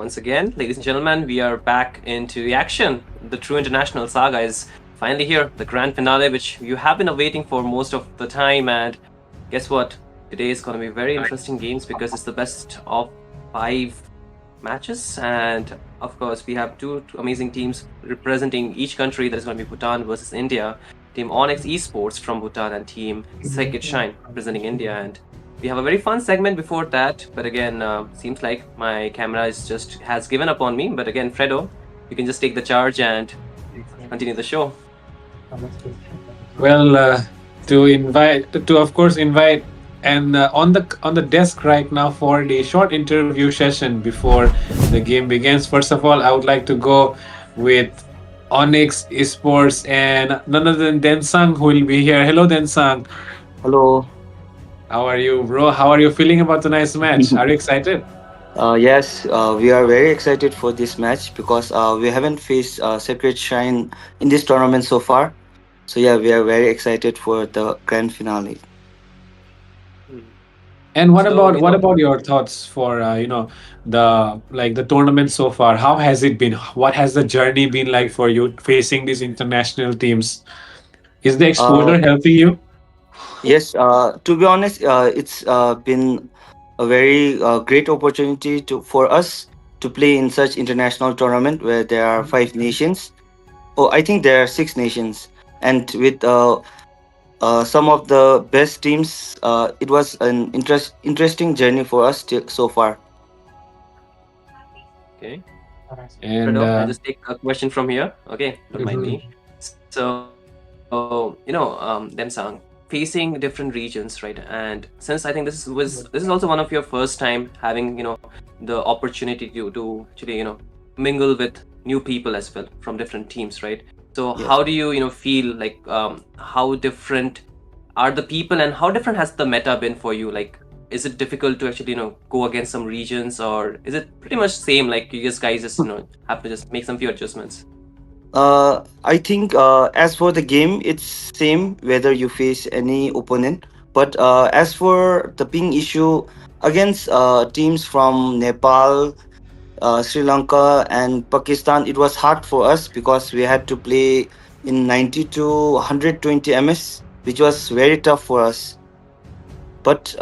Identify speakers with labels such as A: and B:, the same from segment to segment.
A: once again, ladies and gentlemen, we are back into the action. The true international saga is finally here, the grand finale, which you have been awaiting for most of the time. And guess what? Today is going to be very interesting games because it's the best of 5 matches. And of course, we have two amazing teams representing each country. That is going to be Bhutan versus India. Team Onyx Esports from Bhutan and Team Sacred Shine representing India. And we have a very fun segment before that, but again, seems like my camera has given up on me. But again, Fredo, you can just take the charge and continue the show.
B: Well, to of course invite, and on the desk right now for the short interview session before the game begins. First of all, I would like to go with Onyx Esports and none other than Densang who will be here. Hello, Densang.
C: Hello.
B: How are you, bro? How are you feeling about tonight's match? Are you excited?
C: Yes, we are very excited for this match because we haven't faced Sacred Shrine in this tournament so far. So yeah, we are very excited for the grand finale.
B: And what
A: So,
B: about your thoughts for the tournament so far? How has it been? What has the journey been like for you facing these international teams? Is the
C: Uh,
B: exposure helping you?
C: yes, to be honest, it's been a very great opportunity for us to play in such international tournament where there are 5 nations. Oh, I think there are 6 nations, and with some of the best teams. It was an interesting journey for us so far.
A: okay,
B: And
A: Fredo, I'll just take a question from here. Okay, don't mind
B: mhm.
A: me. So, Demsang, facing different regions, right? And since I think this is also one of your first time having the opportunity to actually mingle with new people as well from different teams, right? So
C: Yes.
A: how do you feel like how different are the people and how different has the meta been for you? Like, is it difficult to actually go against some regions, or is it pretty much same? Like you guys just have to just make some few adjustments.
C: I think as for the game, it's same whether you face any opponent. But as for the ping issue against teams from Nepal, Sri Lanka, and Pakistan, it was hard for us because we had to play in 90 to 120 ms, which was very tough for us. But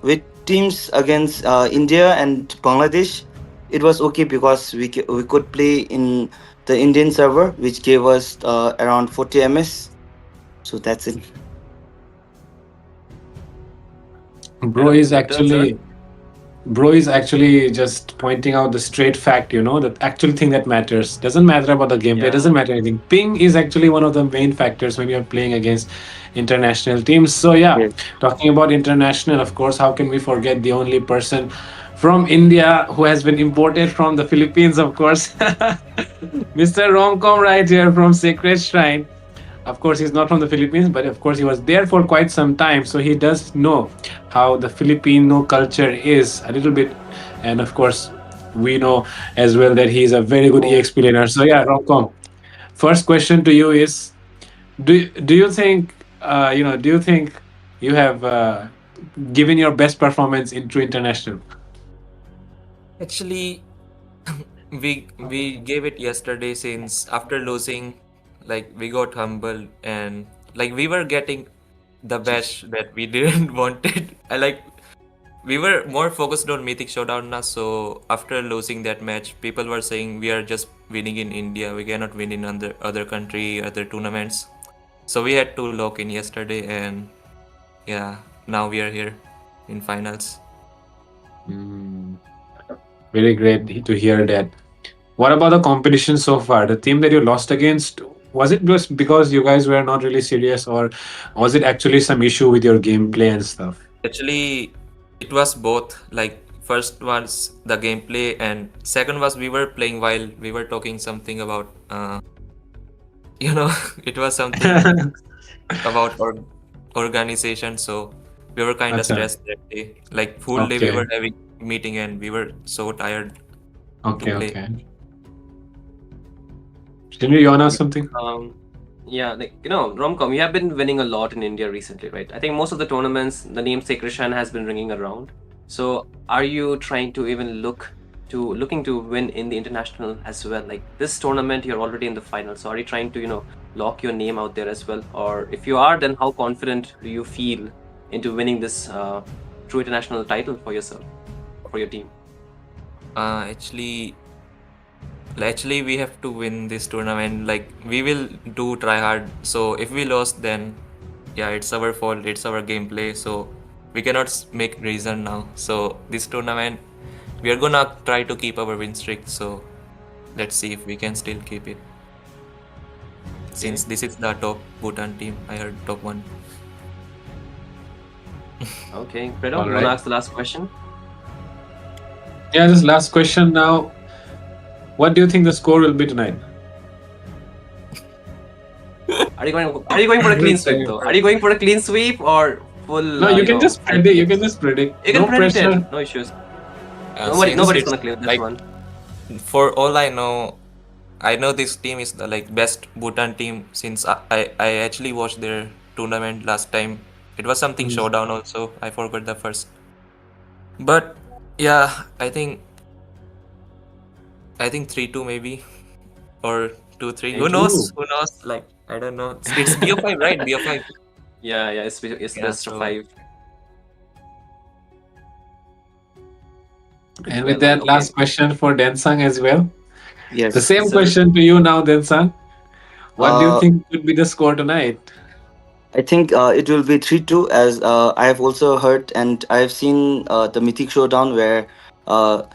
C: with teams against India and Bangladesh, it was okay because we could play in the Indian server, which gave us around 40 ms. So that's it.
B: bro
A: Fredo,
B: is
A: your turn, sir.
B: actually Bro is actually just pointing out the straight fact, the actual thing that matters. Doesn't matter about the gameplay,
A: Yeah.
B: doesn't matter anything. Ping is actually one of the main factors when you're playing against international teams. So, yeah,
C: Yes.
B: talking about international, of course, how can we forget the only person from India who has been imported from the Philippines, of course? Mr. Romcom right here from Sacred Shrine. Of course, he's not from the Philippines, but of course, he was there for quite some time. So he does know how the Filipino culture is a little bit. And of course, we know as well that he's a very good
C: Oh,
B: EXP laner. So, yeah, Romcom, first question to you is do you think, do you think you have given your best performance into international?
D: Actually, we gave it yesterday since after losing, like we got humbled and like we were getting the best that we didn't wanted. I like we were more focused on Mythic Showdown now. So after losing that match, people were saying we are just winning in India. We cannot win in other country, other tournaments. So we had to lock in yesterday, and yeah, now we are here in finals.
B: Mm, very great to hear that. What about the competition so far? The team that you lost against, was it just because you guys were not really serious, or was it actually some issue with your gameplay and stuff?
D: Actually, it was both. Like first was the gameplay, and second was we were playing while we were talking something about, it was something about organization. So we were kind of
B: Acha.
D: stressed that day. Like full day we
B: Okay.
D: were having meeting, and we were so tired to
B: Okay.
D: play.
B: Okay. Shinri, you wanna ask
A: Yeah.
B: something?
A: Yeah, like Romcom, you have been winning a lot in India recently, right? I think most of the tournaments, the name Sacred Shrine has been ringing around. So are you trying to even looking to win in the international as well? Like this tournament, you're already in the final. So are you trying to, lock your name out there as well? Or if you are, then how confident do you feel into winning this true international title for yourself, for your team?
D: Actually, we have to win this tournament. Like we will do try hard. So if we lost, then yeah, it's our fault. It's our gameplay. So we cannot make reason now. So this tournament, we are gonna try to keep our win streak. So let's see if we can still keep it. Since this is the top Bhutan team, I heard top one.
A: Okay, Fredo,
B: All
A: you want to
B: right.
A: ask the last question?
B: Yeah, just last question now. What do you think the score will be tonight?
A: Are you going for a clean
B: Just
A: sweep
B: saying.
A: though? Are you going for a clean sweep or full,
B: No, you can just
A: five
B: predict. You
A: games?
B: can just predict.
A: You can
B: No
A: predict it.
B: pressure.
A: No issues.
D: Since
A: Nobody's
D: it's
A: gonna clear this
D: like,
A: one.
D: for all I know this team is the like best Bhutan team since I actually watched their tournament last time. It was something
B: Mm.
D: showdown also. I forgot the first. But yeah, I think 3-2 maybe, or 2-3. Who knows?
B: 2.
D: Who knows? Like I don't know. It's BO5, right? BO5.
A: Yeah, it's
D: Yeah,
A: best of
D: so
A: five.
B: And with
A: Well,
B: that,
A: okay.
B: last question for Densang as well. The
C: Yes.
B: same
A: So
B: question to you now, Densang. What do you
C: Uh,
B: think could be the score tonight?
C: I think it will be 3-2, as I have also heard and I have seen the Mythic Showdown where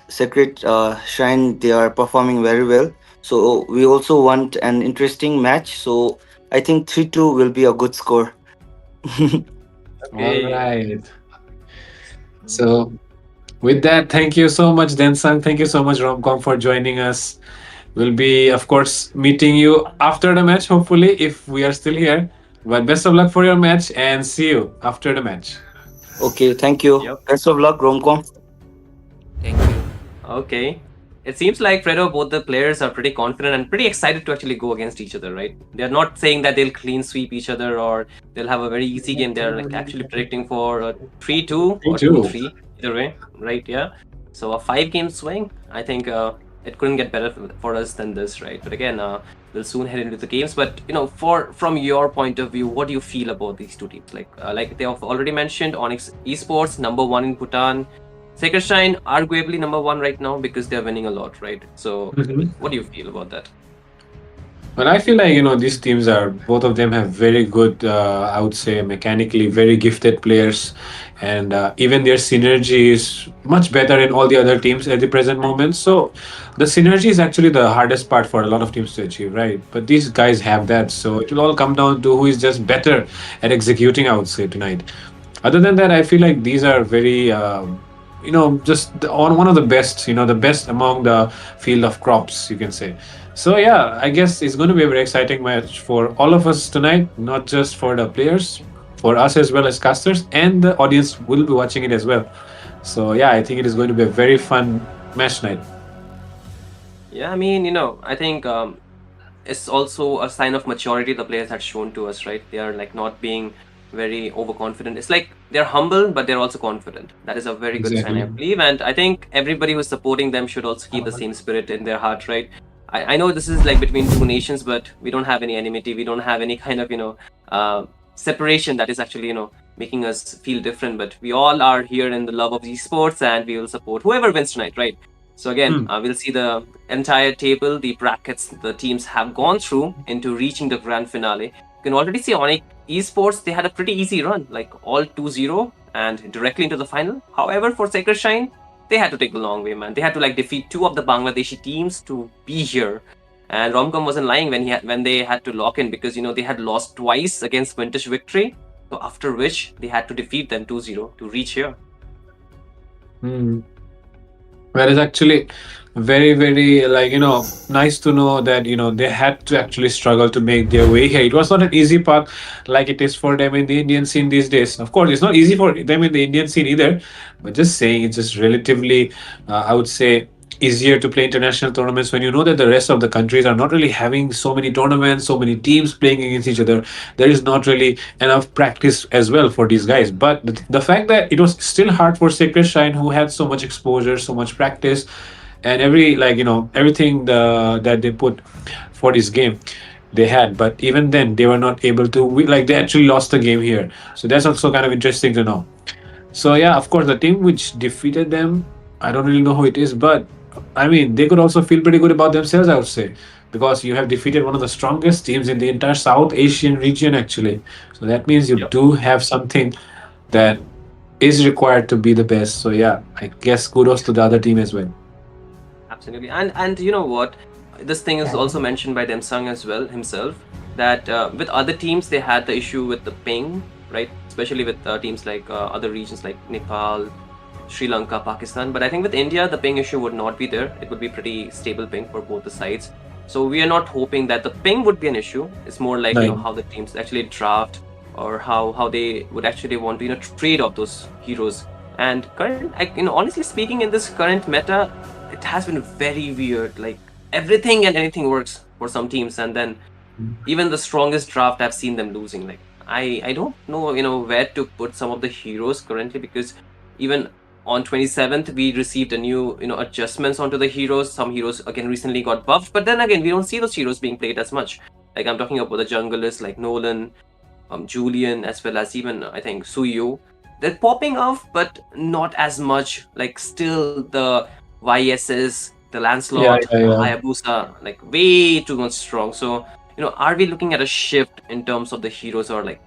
C: Sacred Shrine, they are performing very well. So we also want an interesting match. So I think 3-2 will be a good score.
B: All
A: okay.
B: right. So with that, thank you so much, Densang. Thank you so much, Romcom, for joining us. We'll be, of course, meeting you after the match, hopefully, if we are still here. But best of luck for your match and see you after the match.
C: Okay, thank you.
A: Yep.
C: Best of luck, Romcom.
D: thank you.
A: Okay. It seems like Fredo, both the players are pretty confident and pretty excited to actually go against each other, right? They're not saying that they'll clean sweep each other or they'll have a very easy game. They're like actually predicting for a 3-2
B: Me
A: or
B: too.
A: 2-3, either way, right? Yeah. So a 5 game swing, I think it couldn't get better for us than this, right? But again, we'll soon head into the games. But for from your point of view, what do you feel about these two teams? Like they have already mentioned, Onyx Esports number one in Bhutan. Sacred Shrine arguably number one right now because they're winning a lot, right? So,
B: Mhm.
A: what do you feel about that?
B: Well, I feel like, these teams are, both of them have very good, I would say, mechanically very gifted players. And even their synergy is much better in all the other teams at the present moment. So the synergy is actually the hardest part for a lot of teams to achieve, right? But these guys have that. So it will all come down to who is just better at executing, I would say, tonight. Other than that, I feel like these are very, on one of the best, the best among the field of crops, you can say. So yeah, I guess it's going to be a very exciting match for all of us tonight, not just for the players, for us as well as casters, and the audience will be watching it as well. So yeah, I think it is going to be a very fun match night.
A: Yeah, I mean, I think it's also a sign of maturity the players had shown to us, right? They are like not being very overconfident. It's like they're humble, but they're also confident. That is a very good sign, I
B: Exactly.
A: believe. And I think everybody who's supporting them should also keep the same spirit in their heart, right? I know this is like between two nations, but we don't have any enmity. We don't have any kind of, separation that is actually, making us feel different. But we all are here in the love of esports and we will support whoever wins tonight, right? So again,
B: Hmm.
A: we'll see the entire table, the brackets the teams have gone through into reaching the grand finale. You can already see Onyx Esports, they had a pretty easy run, like all 2-0 and directly into the final. However, for Sacred Shine, they had to take the long way, man. They had to like defeat two of the Bangladeshi teams to be here. And Romcom wasn't lying when they had to lock in because they had lost twice against Vintage Victory. So after which they had to defeat them 2-0 to reach here.
B: Hmm. Well, it's actually very, very, like, nice to know that, they had to actually struggle to make their way here. It was not an easy path like it is for them in the Indian scene these days. Of course, it's not easy for them in the Indian scene either, but just saying it's just relatively, I would say, easier to play international tournaments when you know that the rest of the countries are not really having so many tournaments, so many teams playing against each other. There is not really enough practice as well for these guys. But the fact that it was still hard for Sacred Shine, who had so much exposure, so much practice, and every, like, everything that they put for this game they had, but even then they were not able to like, they actually lost the game here. So that's also kind of interesting to know. So yeah, of course, the team which defeated them, I don't really know who it is, but I mean, they could also feel pretty good about themselves, I would say, because you have defeated one of the strongest teams in the entire South Asian region, actually. So that means you
A: Yep.
B: do have something that is required to be the best. So yeah, I guess kudos to the other team as well.
A: Absolutely. And you know what? This thing is also mentioned by Demsung as well himself, that with other teams they had the issue with the ping, right? Especially with teams like other regions like Nepal, Sri Lanka, Pakistan. But I think with India, the ping issue would not be there. It would be pretty stable ping for both the sides. So we are not hoping that the ping would be an issue. It's more like,
B: Right.
A: how the teams actually draft, or how they would actually want to trade off those heroes. And current, honestly speaking, in this current meta, it has been very weird. Like, everything and anything works for some teams, and then even the strongest draft, I've seen them losing. Like, I don't know, where to put some of the heroes currently, because even on 27th we received a new, adjustments onto the heroes. Some heroes again recently got buffed, but then again we don't see those heroes being played as much. Like, I'm talking about the junglers like Nolan, Julian, as well as even I think Suyu. They're popping off, but not as much. Like, still the YSS, the
B: Yeah,
A: Lancelot,
B: yeah,
A: the
B: yeah.
A: Hayabusa, like way too much strong. So, are we looking at a shift in terms of the heroes, or like,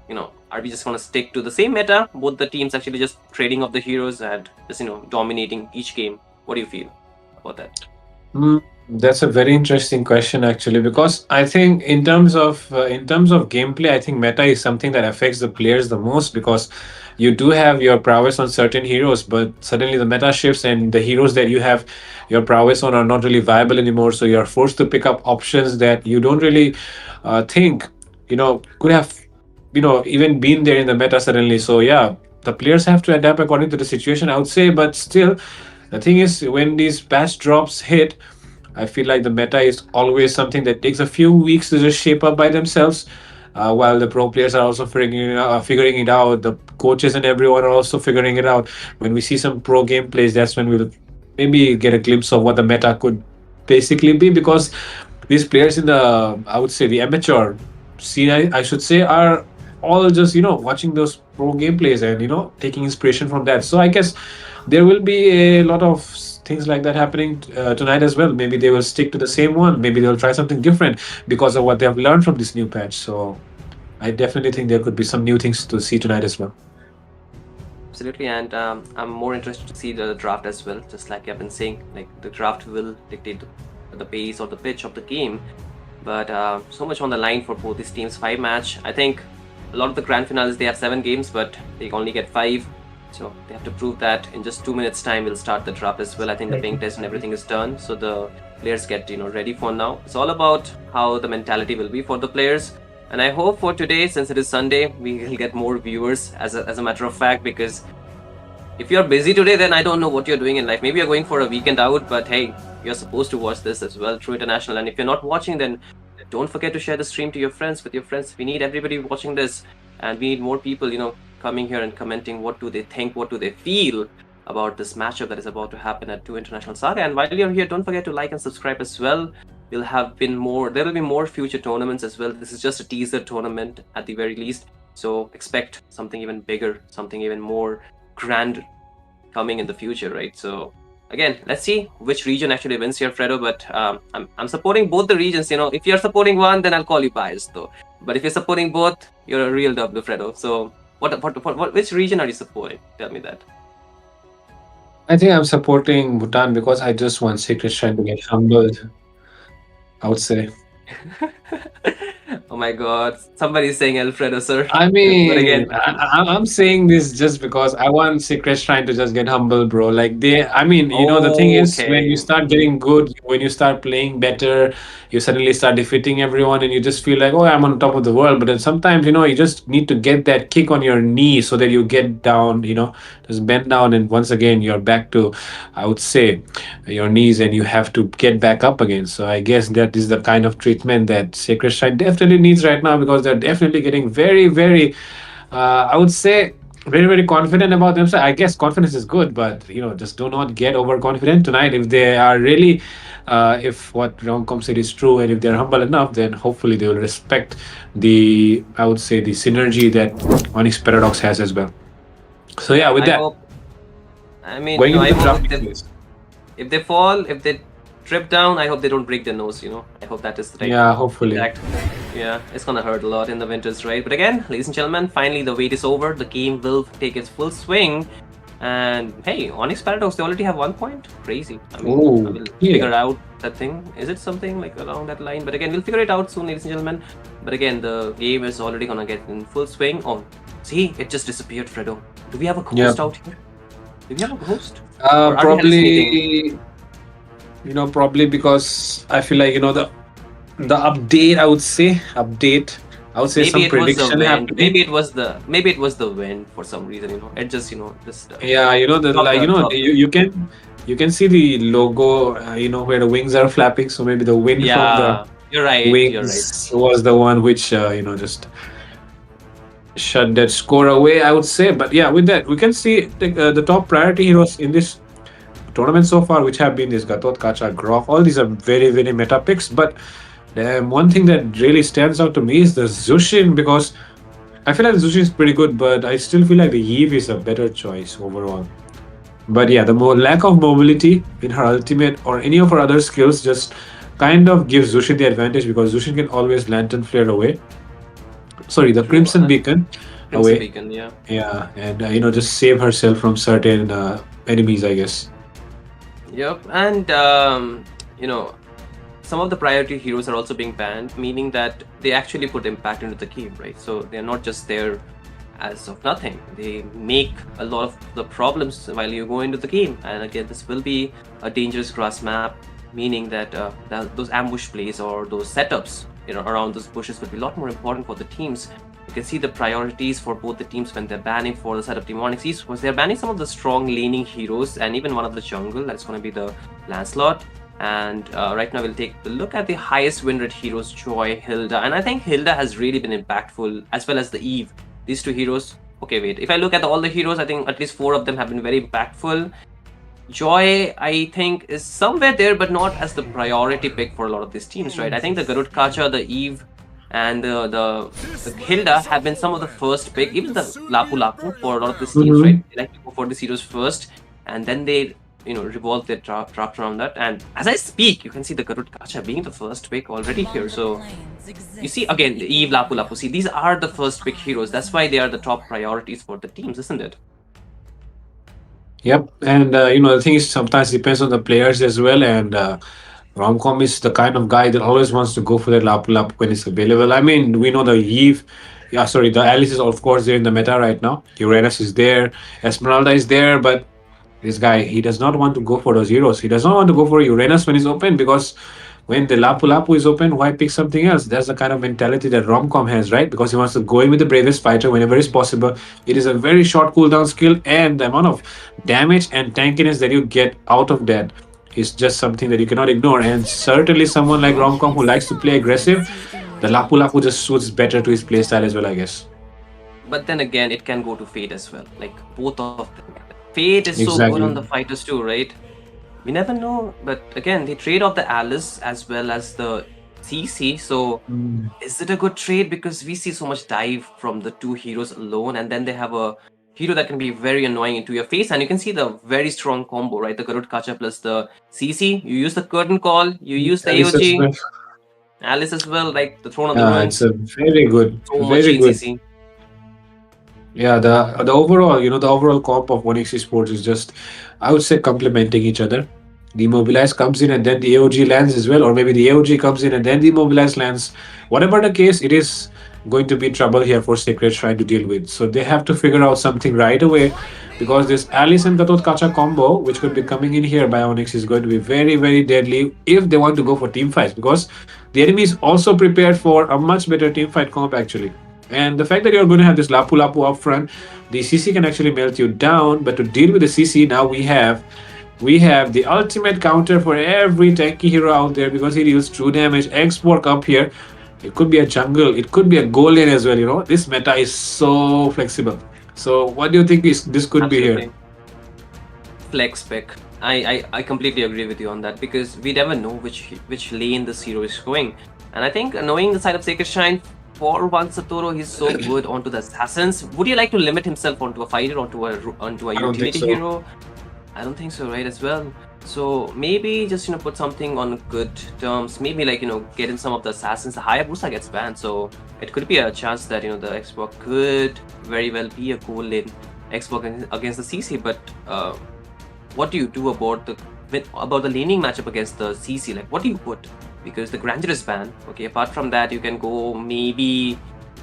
A: are we just gonna stick to the same meta? Both the teams actually just trading of the heroes and just, dominating each game. What do you feel about that?
B: That's a very interesting question, actually, because I think in terms of gameplay, I think meta is something that affects the players the most, because you do have your prowess on certain heroes, but suddenly the meta shifts and the heroes that you have your prowess on are not really viable anymore. So you're forced to pick up options that you don't really think could have even been there in the meta suddenly. So yeah, the players have to adapt according to the situation, I would say. But still, the thing is, when these patch drops hit, I feel like the meta is always something that takes a few weeks to just shape up by themselves. While the pro players are also figuring it out, the coaches and everyone are also figuring it out. When we see some pro gameplays, that's when we'll maybe get a glimpse of what the meta could basically be. Because these players in the, I would say, the amateur scene, I should say, are all just watching those pro gameplays and taking inspiration from that. So I guess there will be a lot of things like that happening tonight as well. Maybe they will stick to the same one. Maybe they'll try something different because of what they have learned from this new patch. So I definitely think there could be some new things to see tonight as well.
A: Absolutely, and I'm more interested to see the draft as well. Just like I've been saying, like, the draft will dictate the pace or the pitch of the game. But so much on the line for both these teams. 5 match. I think a lot of the grand finales, they have 7 games, but they only get 5. So they have to prove that in just 2 minutes time. We'll start the draft as well. I think the ping test and everything is done, so the players get ready for now. It's all about how the mentality will be for the players. And I hope for today, since it is Sunday, we will get more viewers as a matter of fact, because if you're busy today, then I don't know what you're doing in life. Maybe you're going for a weekend out, but hey, you're supposed to watch this as well through international. And if you're not watching, then don't forget to share the stream to your friends, with your friends. We need everybody watching this, and we need more people, coming here and commenting. What do they think? What do they feel about this matchup that is about to happen at 2 International Saga? And while you're here, don't forget to like and subscribe as well. There will be more future tournaments as well. This is just a teaser tournament at the very least. So expect something even bigger, something even more grand coming in the future, right? So again, let's see which region actually wins here, Fredo. But I'm supporting both the regions. If you're supporting one, then I'll call you biased, though. But if you're supporting both, you're a real W, Fredo. So which region are you supporting? Tell me that.
B: I think I'm supporting Bhutan because I just want Secret Shrine to get humbled, I would say.
A: Oh my God, somebody's saying Alfredo, sir.
B: I
A: But
B: mean,
A: again,
B: I'm saying this just because I want Secrets trying to just get humble, bro. Like I mean, the thing is, when you
A: okay.
B: start getting good, when you start playing better, you suddenly start defeating everyone, and you just feel like, oh, I'm on top of the world. But then sometimes, you just need to get that kick on your knee so that you get down, just bend down, and once again, you're back to, I would say, your knees, and you have to get back up again. So I guess that is the kind of treatment that Sacred Shrine definitely needs right now, because they're definitely getting very, very, I would say, very, very confident about themselves. I guess confidence is good, but just do not get overconfident tonight. If they are really, if what Romcom said is true, and if they're humble enough, then hopefully they will respect I would say, the synergy that Onyx Paradox has as well. So yeah, with
A: I
B: that,
A: hope. I mean,
B: going into
A: I
B: the
A: hope
B: drafting phase.
A: if they fall, if they trip down, I hope they don't break their nose. I hope that is like
B: Yeah, hopefully.
A: intact. Yeah, it's gonna hurt a lot in the winters, right? But again, ladies and gentlemen, finally the wait is over. The game will take its full swing. And hey, Onyx Paradox, they already have 1 point. Crazy. I mean, I
B: Oh,
A: will
B: yeah.
A: figure out that thing. Is it something like around that line? But again, we'll figure it out soon, ladies and gentlemen. But again, the game is already gonna get in full swing. Oh, see, it just disappeared, Fredo. Do we have a
B: Yeah.
A: ghost out here? Do we have a ghost? Or are we hallucinating?
B: Probably, probably because I feel like, the update, I would say
A: Maybe
B: some
A: it was the
B: prediction
A: wind.
B: happening.
A: Maybe it was the wind for some reason. It just
B: Yeah, the
A: dropped
B: like,
A: the drop.
B: you can see the logo, where the wings are flapping. So maybe the wind from the
A: Yeah, you're right. You're right.
B: wings was the one which, just shut that score away, I would say. But yeah, with that, we can see the top priority heroes in this tournament so far, which have been this Gatot, Kacha, Groff. All these are very, very meta picks. But one thing that really stands out to me is the Zushin, because I feel like Zushin is pretty good, but I still feel like the Eve is a better choice overall. But yeah, the more lack of mobility in her ultimate or any of her other skills just kind of gives Zushin the advantage, because Zushin can always Lantern Flare away. Sorry, the
A: True.
B: Crimson Beacon
A: Crimson
B: away.
A: Beacon. Yeah.
B: Yeah, and just save herself from certain enemies, I guess.
A: Yep. And some of the priority heroes are also being banned, meaning that they actually put impact into the game, right? So they're not just there as of nothing. They make a lot of the problems while you go into the game. And again, this will be a dangerous grass map, meaning that, those ambush plays or those setups, around those bushes will be a lot more important for the teams. You can see the priorities for both the teams when they're banning for the setup team Onyx Esports. They're banning some of the strong laning heroes and even one of the jungle. That's going to be the Lancelot. And right now we'll take a look at the highest win rate heroes, Joy, Hilda. And I think Hilda has really been impactful, as well as the Eve. These two heroes. Okay, wait. If I look at all the heroes, I think at least 4 of them have been very impactful. Joy, I think, is somewhere there, but not as the priority pick for a lot of these teams, right? I think the Garud Kacha, the Eve, and the Hilda have been some of the first pick, even the Lapu Lapu for a lot of these teams,
B: Mm-hmm.
A: right? They like to go for the heroes first, and then they revolve their draft around that. And as I speak, you can see the Garud Kacha being the first pick already here. So you see again the Eve, Lapu Lapu. See, these are the first pick heroes. That's why they are the top priorities for the teams, isn't it?
B: Yep, and the thing is, sometimes depends on the players as well. And Romcom is the kind of guy that always wants to go for that Lapu Lapu when it's available. I mean, we know the Eve, yeah, sorry, the Alice is of course there in the meta right now. Uranus is there, Esmeralda is there, but this guy, he does not want to go for those heroes. He does not want to go for Uranus when he's open, because when the Lapu Lapu is open, why pick something else? That's the kind of mentality that Romcom has, right? Because he wants to go in with the bravest fighter whenever it's possible. It is a very short cooldown skill, and the amount of damage and tankiness that you get out of that is just something that you cannot ignore. And certainly, someone like Romcom who likes to play aggressive, the Lapu Lapu just suits better to his playstyle as well, I guess.
A: But then again, it can go to Fate as well. Like both of them. Fate is so good on the
B: Exactly.
A: fighters too, right? We never know. But again, they trade off the Alice as well as the CC. So
B: Mm.
A: is it a good trade? Because we see so much dive from the two heroes alone, and then they have a hero that can be very annoying into your face. And you can see the very strong combo, right? The Garud Kacha plus the CC. You use the curtain call, you use the
B: Alice as
A: AOG,
B: well.
A: Alice as well, like the Throne of the
B: Yeah, it's
A: Ruins.
B: a very good,
A: So much
B: very good.
A: GCC.
B: Yeah, the overall, the overall comp of Onyx Esports is just, I would say, complementing each other. Demobilize comes in and then the AOG lands as well, or maybe the AOG comes in and then demobilize lands. Whatever the case, it is going to be trouble here for Sacred Shrine to deal with. So they have to figure out something right away, because this Alice and Gatot Kacha combo, which could be coming in here by Onyx, is going to be very, very deadly if they want to go for team fights, because the enemy is also prepared for a much better team fight comp actually. And the fact that you're going to have this Lapu Lapu up front, the CC can actually melt you down. But to deal with the CC, now we have the ultimate counter for every tanky hero out there, because he deals true damage. Export up here. It could be a jungle. It could be a goal lane as well. This meta is so flexible. So what do you think is this could be here?
A: Absolutely. Flex pick. I completely agree with you on that, because we never know which lane this hero is going. And I think knowing the side of Sacred Shrine, for one Satoru, he's so good onto the assassins. Would you like to limit himself onto a fighter, onto a
B: I don't think
A: utility
B: so.
A: hero? I don't think so, right? As well. So maybe just put something on good terms. Maybe like get in some of the assassins. The Hayabusa gets banned, so it could be a chance that the Xbox could very well be a goal lane Xbox against the CC. But what do you do about the laning matchup against the CC? Like, what do you put? Because the Grandeur is banned. Okay, apart from that, you can go maybe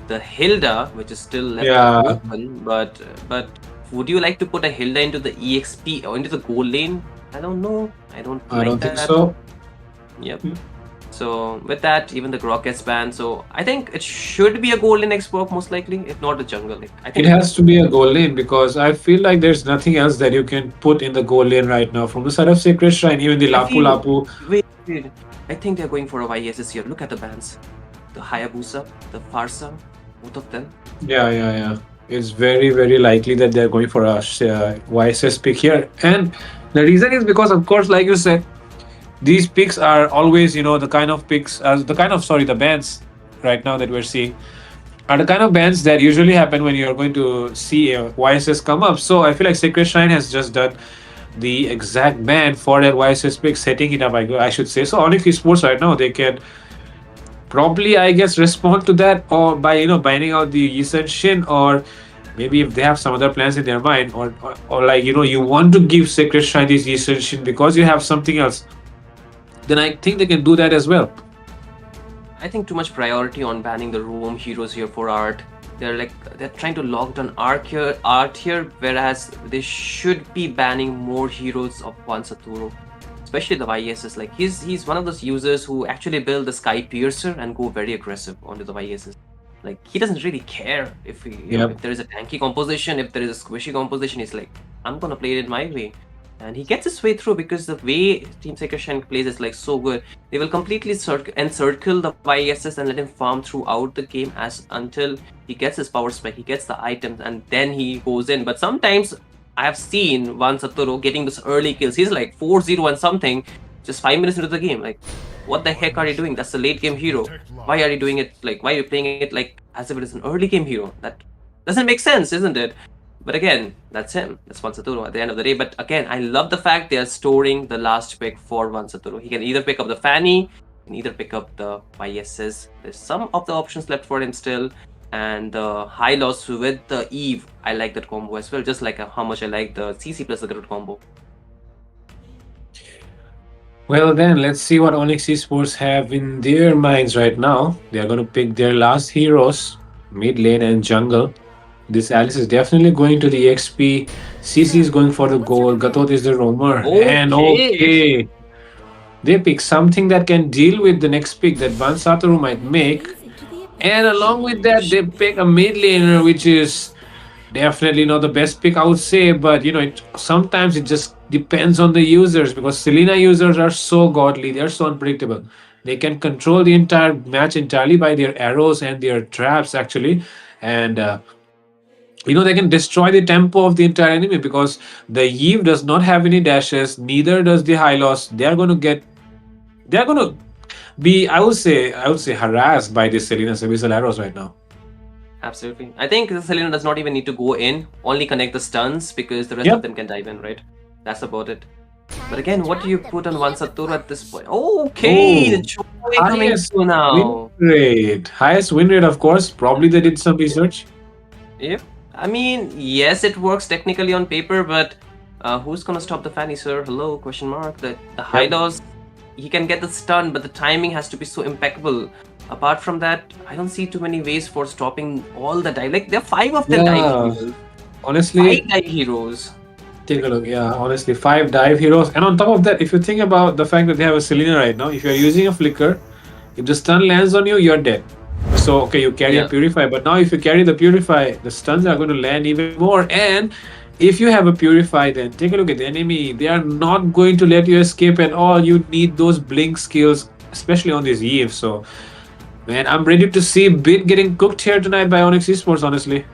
A: the Hilda, which is still left
B: Yeah.
A: open. But would you like to put a Hilda into the EXP or into the goal lane? I don't know. I don't
B: I
A: like
B: don't
A: that.
B: think so.
A: Yep. So with that, even the Grok gets banned. So I think it should be a goal lane Xbox most likely, if not a jungle. Like, I
B: It
A: think
B: has to be a goal lane, because I feel like there's nothing else that you can put in the goal lane right now. From the side of Sacred Shrine, even the
A: I
B: Lapu
A: feel.
B: Lapu.
A: Wait. I think they're going for a YSS here. Look at the bans. The Hayabusa, the Farsa, both of them.
B: Yeah. It's very, very likely that they're going for a YSS pick here. And the reason is because, of course, like you said, these picks are always, the kind of picks, the bans right now that we're seeing are the kind of bans that usually happen when you're going to see a YSS come up. So I feel like Sacred Shrine has just done the exact ban for that YSS pick, setting it up, I should say. So Onyx Esports right now, they can probably, I guess, respond to that, or by banning out the Yi Shin, or maybe if they have some other plans in their mind, or like you want to give Sacred Shrine this Yi Shin because you have something else, then I think they can do that as well.
A: I think too much priority on banning the roam heroes here for art. They're trying to lock down art here, whereas they should be banning more heroes of one Satoru, especially the YSS. Like he's one of those users who actually build the Sky Piercer and go very aggressive onto the YSS. Like he doesn't really care if if there is a tanky composition, if there is a squishy composition. He's like, I'm gonna play it my way. And he gets his way through because the way Team Sacred Shrine plays is like so good. They will completely encircle the YSS and let him farm throughout the game until he gets his power spike, he gets the items, and then he goes in. But sometimes I have seen one Satoru getting those early kills. He's like 4-0 and something, just 5 minutes into the game. Like, what the heck are you doing? That's the late game hero. Why are you doing it? Like, why are you playing it like as if it is an early game hero? That doesn't make sense, isn't it? But again, that's him. That's one Satoru at the end of the day. But again, I love the fact they are storing the last pick for one Satoru. He can either pick up the Fanny, he can either pick up the YSS. There's some of the options left for him still. And the high loss with the Eve, I like that combo as well. Just like how much I like the CC plus the Garut combo.
B: Well, then let's see what Onyx Esports have in their minds right now. They are going to pick their last heroes, mid lane and jungle. This Alice is definitely going to the XP. CC is going for the goal. Gatot is the roamer. And okay, they pick something that can deal with the next pick that Van Satoru might make. And along with that, they pick a mid laner, which is definitely not the best pick, I would say. But sometimes it just depends on the users, because Selena users are so godly. They're so unpredictable. They can control the entire match entirely by their arrows and their traps, actually. And they can destroy the tempo of the entire enemy, because the Eve does not have any dashes, neither does the Hylos. They're going to be, I would say harassed by the Selena's abyssal arrows right now.
A: Absolutely. I think Selena does not even need to go in, only connect the stuns, because the rest of them can dive in, right? That's about it. But again, what do you put on one Satoru at this point? Okay, the joy coming through now.
B: Highest win rate, of course. Probably they did some research.
A: Yep. I mean, yes, it works technically on paper, but Who's gonna stop the Fanny, sir? Hello? Question mark. The high
B: Yep.
A: loss, he can get the stun, but the timing has to be so impeccable. Apart from that, I don't see too many ways for stopping all the dive. Like there are 5 of them dive
B: Yeah.
A: heroes. Five
B: Honestly,
A: dive heroes.
B: take a look. Yeah, honestly, 5 dive heroes. And on top of that, if you think about the fact that they have a Selena right now, if you're using a flicker, if the stun lands on you, you're dead. So okay, you carry a
A: Yeah.
B: purify, but now if you carry the purify, the stuns are going to land even more. And if you have a purify, then take a look at the enemy. They are not going to let you escape at all. You need those blink skills, especially on these Eve. So man, I'm ready to see Bit getting cooked here tonight by Onyx Esports. Honestly.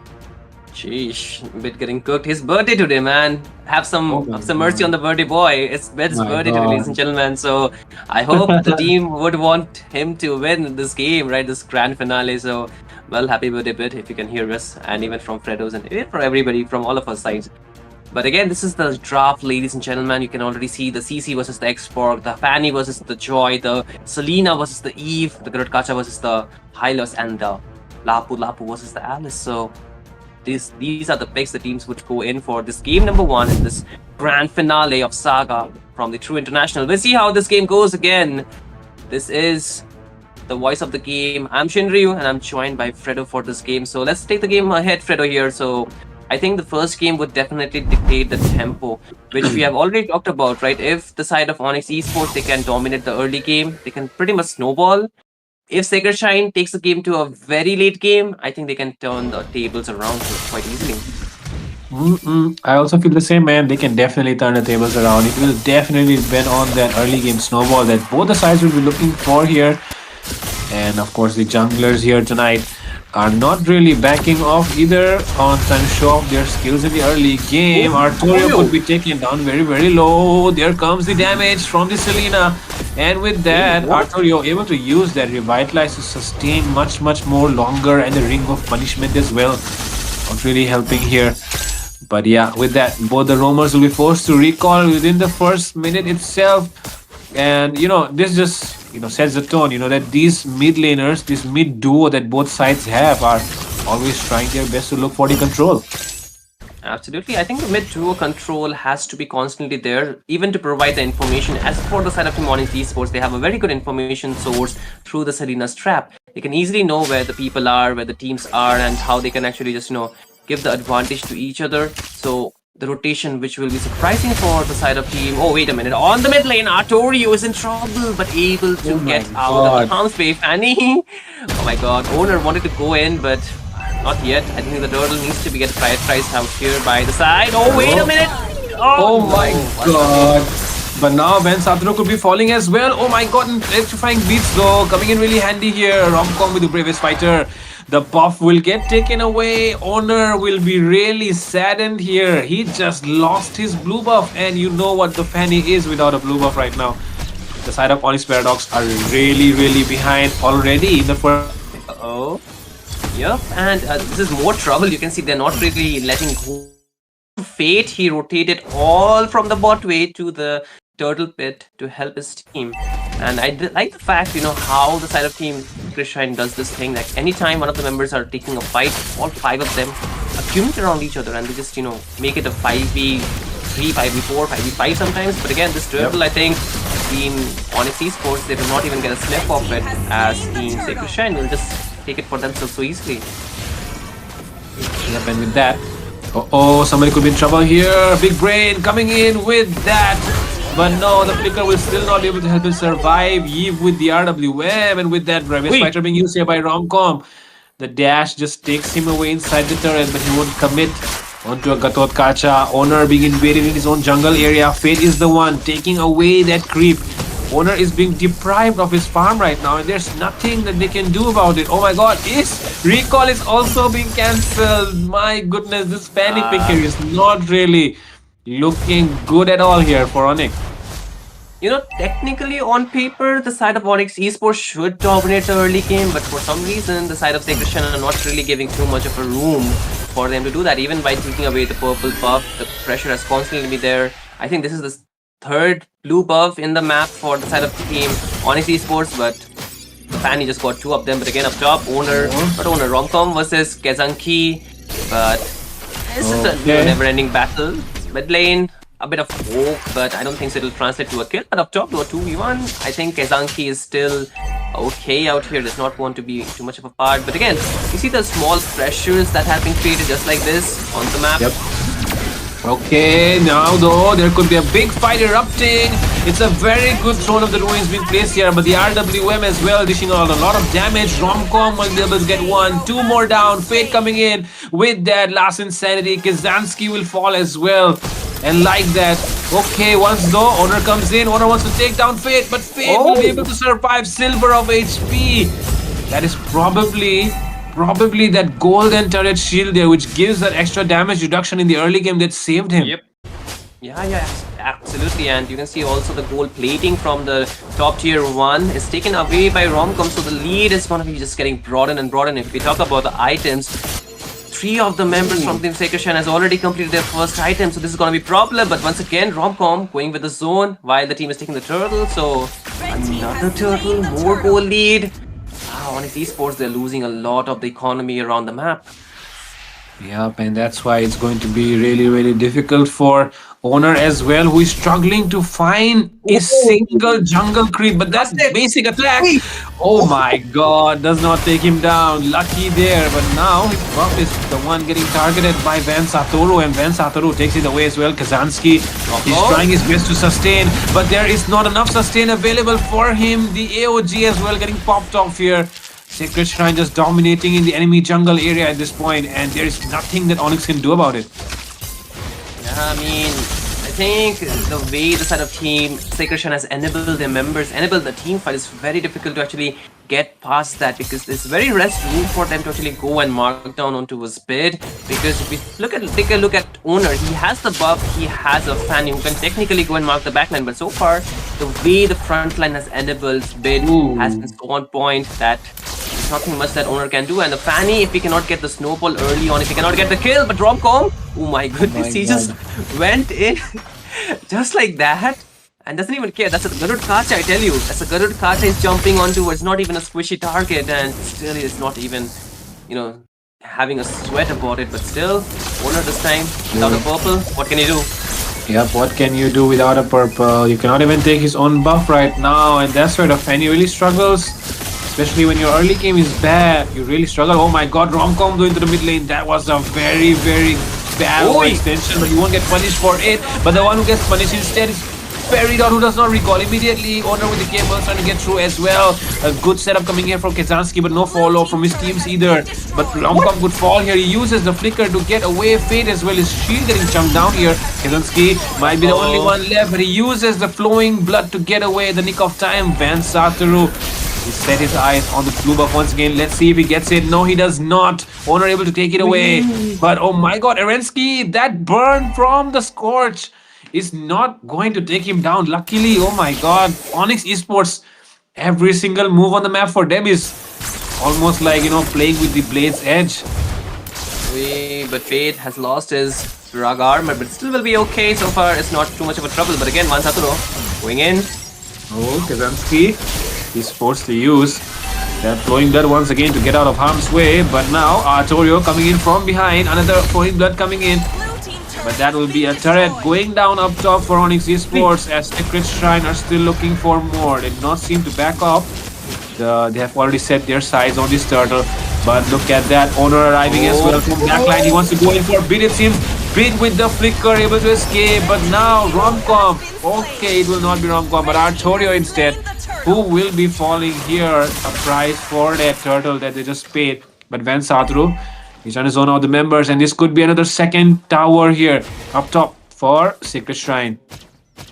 A: Sheesh, Bit getting cooked. His birthday today, man. Have
B: Oh
A: some
B: my
A: have some mercy on
B: god.
A: the birthday boy. It's Bit's
B: My
A: birthday today, ladies and
B: god.
A: gentlemen. So I hope the team would want him to win this game, right? This grand finale. So well, happy birthday, Bit, if you can hear us, and even from Fredo's and even for everybody from all of our sides. But again, this is the draft, ladies and gentlemen. You can already see the CC versus the Xborg, the Fanny versus the Joy, the Selena versus the Eve, the Garotkacha versus the Hylos, and the Lapu Lapu versus the Alice. So these are the picks the teams would go in for this game number 1 in this grand finale of Saga from the True International. We'll see how this game goes again. This is the voice of the game. I'm Shinryu and I'm joined by Fredo for this game. So let's take the game ahead, Fredo, here. So I think the first game would definitely dictate the tempo, which we have already talked about, right? If the side of Onyx Esports, they can dominate the early game, they can pretty much snowball. If Sacred Shine takes the game to a very late game, I think they can turn the tables around quite easily.
B: I also feel the same, man. They can definitely turn the tables around. It will definitely depend on that early game snowball that both the sides will be looking for here. And of course, the junglers here tonight are not really backing off either on trying to show off their skills in the early game. Arturio could be taken down very, very low. There comes the damage from the Selena. And with that,
A: what?
B: Arturio able to use that revitalize to sustain much, much more longer, and the ring of punishment as well. Not really helping here. But yeah, with that, both the roamers will be forced to recall within the first minute itself. And this just sets the tone. That these mid laners, this mid duo that both sides have, are always trying their best to look for the control.
A: Absolutely. I think the mid duo control has to be constantly there, even to provide the information. As for the side of Team Onyx Esports, they have a very good information source through the Selena's trap. They can easily know where the people are, where the teams are, and how they can actually just, give the advantage to each other. So the rotation, which will be surprising for the side of team. Oh, wait a minute. On the mid lane, Artorio is in trouble, but able to
B: Oh my
A: get out of the
B: god.
A: harm's way. Fanny. Oh my god. Owner wanted to go in, but not yet. I think the turtle needs to be get prioritized out here by the side. Oh, wait a minute.
B: Oh my
A: no. What
B: god. But now Ben Saturo could be falling as well. Oh my god, electrifying beats though. Coming in really handy here. Romcom with the bravest fighter. The buff will get taken away. Honor will be really saddened here. He just lost his blue buff. And you know what the Fanny is without a blue buff right now. The side of Onyx Paradox are really, really behind already in the first.
A: Oh. Yep, and this is more trouble. You can see they're not really letting go. Fate, he rotated all from the bot way to the turtle pit to help his team. And I like the fact, how the side of team Krishine does this thing. Like anytime one of the members are taking a fight, all 5 of them accumulate around each other and they just, make it a 5v3, 5v4, 5v5 sometimes. But again, this turtle, I think, Team Onyx Esports, they will not even get a sniff of it as Team Krishine will just take it for themselves so easily.
B: Yep, and with that, somebody could be in trouble here. Big Brain coming in with that. But no, the flicker will still not be able to help him survive. Eve with the RWM, and with that, Bravest Fighter being used here by Romcom. The dash just takes him away inside the turret, but he won't commit onto a Gatot Kacha. Owner being invaded in his own jungle area. Fate is the one taking away that creep. Owner is being deprived of his farm right now, and there's nothing that they can do about it. Oh my god, recall is also being cancelled. My goodness, this panic picker is not really looking good at all here for Onyx.
A: Technically on paper, the side of Onyx Esports should dominate the early game, but for some reason, the side of Sacred Shine are not really giving too much of a room for them to do that. Even by taking away the purple buff, the pressure has constantly been there. I think this is the third blue buff in the map for the side of the team Onyx Esports, but the Fanny just got 2 of them. But again, up top, Owner Romcom versus Kezanki, but this is a never-ending battle. Mid lane, a bit of poke, but I don't think so it'll translate to a kill. But up top to a 2v1, I think Kazanki is still okay out here, does not want to be too much of a part. But again, you see the small pressures that have been created just like this on the map.
B: Yep. Okay, now though, there could be a big fight erupting. It's a very good Throne of the Ruins being placed here, but the RWM as well dishing out a lot of damage. Romcom will be able to get one, two more down. Fate coming in with that last Insanity. Kazanski will fall as well. And like that, okay, once though, Honor comes in. Honor wants to take down Fate, but Fate will be able to survive. Silver of HP. That is probably that golden turret shield there, which gives that extra damage reduction in the early game that saved him.
A: Yep. Yeah, absolutely. And you can see also the gold plating from the top tier 1 is taken away by Romcom, so the lead is going to be just getting broadened and broadened. If we talk about the items, 3 of the members from Team Sacred Shrine has already completed their first item, so this is going to be a problem. But once again, Romcom going with the zone while the team is taking the turtle, so another turtle, more goal lead. Onyx Esports, they're losing a lot of the economy around the map.
B: Yep, and that's why it's going to be really difficult for Owner as well, who is struggling to find a single jungle creep. But that's the basic attack. Oh my god, does not take him down. Lucky there, but now his buff is the one getting targeted by Van Satoru, and Van Satoru takes it away as well. Kazanski is trying his best to sustain, but there is not enough sustain available for him. The AOG as well getting popped off here. Sacred Shrine just dominating in the enemy jungle area at this point, and there is nothing that Onyx can do about it.
A: Yeah, I mean, I think the way the side of team Sacred Shrine has enabled their members, enabled the team fight, is very difficult to actually get past that, because there's very less room for them to actually go and mark down onto his bid. Because if we take a look at Owner, he has the buff, he has a Fanny who can technically go and mark the backline, but so far the way the front line has enabled bid has been so on point that there's nothing much that Owner can do. And the Fanny, if he cannot get the snowball early on, if he cannot get the kill, but Romcom, oh my goodness, he just went in just like that and doesn't even care. That's a Garud Kacha, I tell you. That's a Garud Kacha is jumping onto. It's not even a squishy target, and still it's not even, having a sweat about it. But still, Owner this time without a purple. What can he do?
B: Yep, what can you do without a purple? You cannot even take his own buff right now, and that's where the Fanny really struggles. Especially when your early game is bad, you really struggle. Oh my god, Romcom going to the mid lane. That was a very bad extension, but you won't get punished for it. But the one who gets punished instead is Peridot, who does not recall immediately. Owner with the cable trying to get through as well. A good setup coming here from Kazanski, but no follow from his teams either. But Romcom could fall here. He uses the flicker to get away. Fate as well. His shield getting chunked down here. Kazanski might be the only one left, but he uses the flowing blood to get away. The nick of time. Van Satoru, he set his eyes on the blue buff once again. Let's see if he gets it. No, he does not. Owner able to take it away. But oh my god, Erensky, that burn from the Scorch is not going to take him down. Luckily, oh my god, Onyx Esports, every single move on the map for them is almost like, playing with the blade's edge.
A: But Fate has lost his Rag armor, but still will be okay. So far, it's not too much of a trouble. But again, Van Satoru going in.
B: Oh, Kazanski is forced to use that flowing blood once again to get out of harm's way. But now Artorio coming in from behind, another flowing blood coming in. But that will be a turret going down up top for Onyx Esports, as Sacred Shrine are still looking for more. They do not seem to back up. They have already set their sights on this turtle. But look at that, Owner arriving as well from backline. He wants to go in for Bid, it seems. Bid with the flicker, able to escape. But now Romcom. Okay, it will not be Romcom, but Artorio instead, who will be falling here. A prize for that turtle that they just paid. But Van Satoru, he's trying to zone out the members, and this could be another second tower here up top for Sacred Shrine.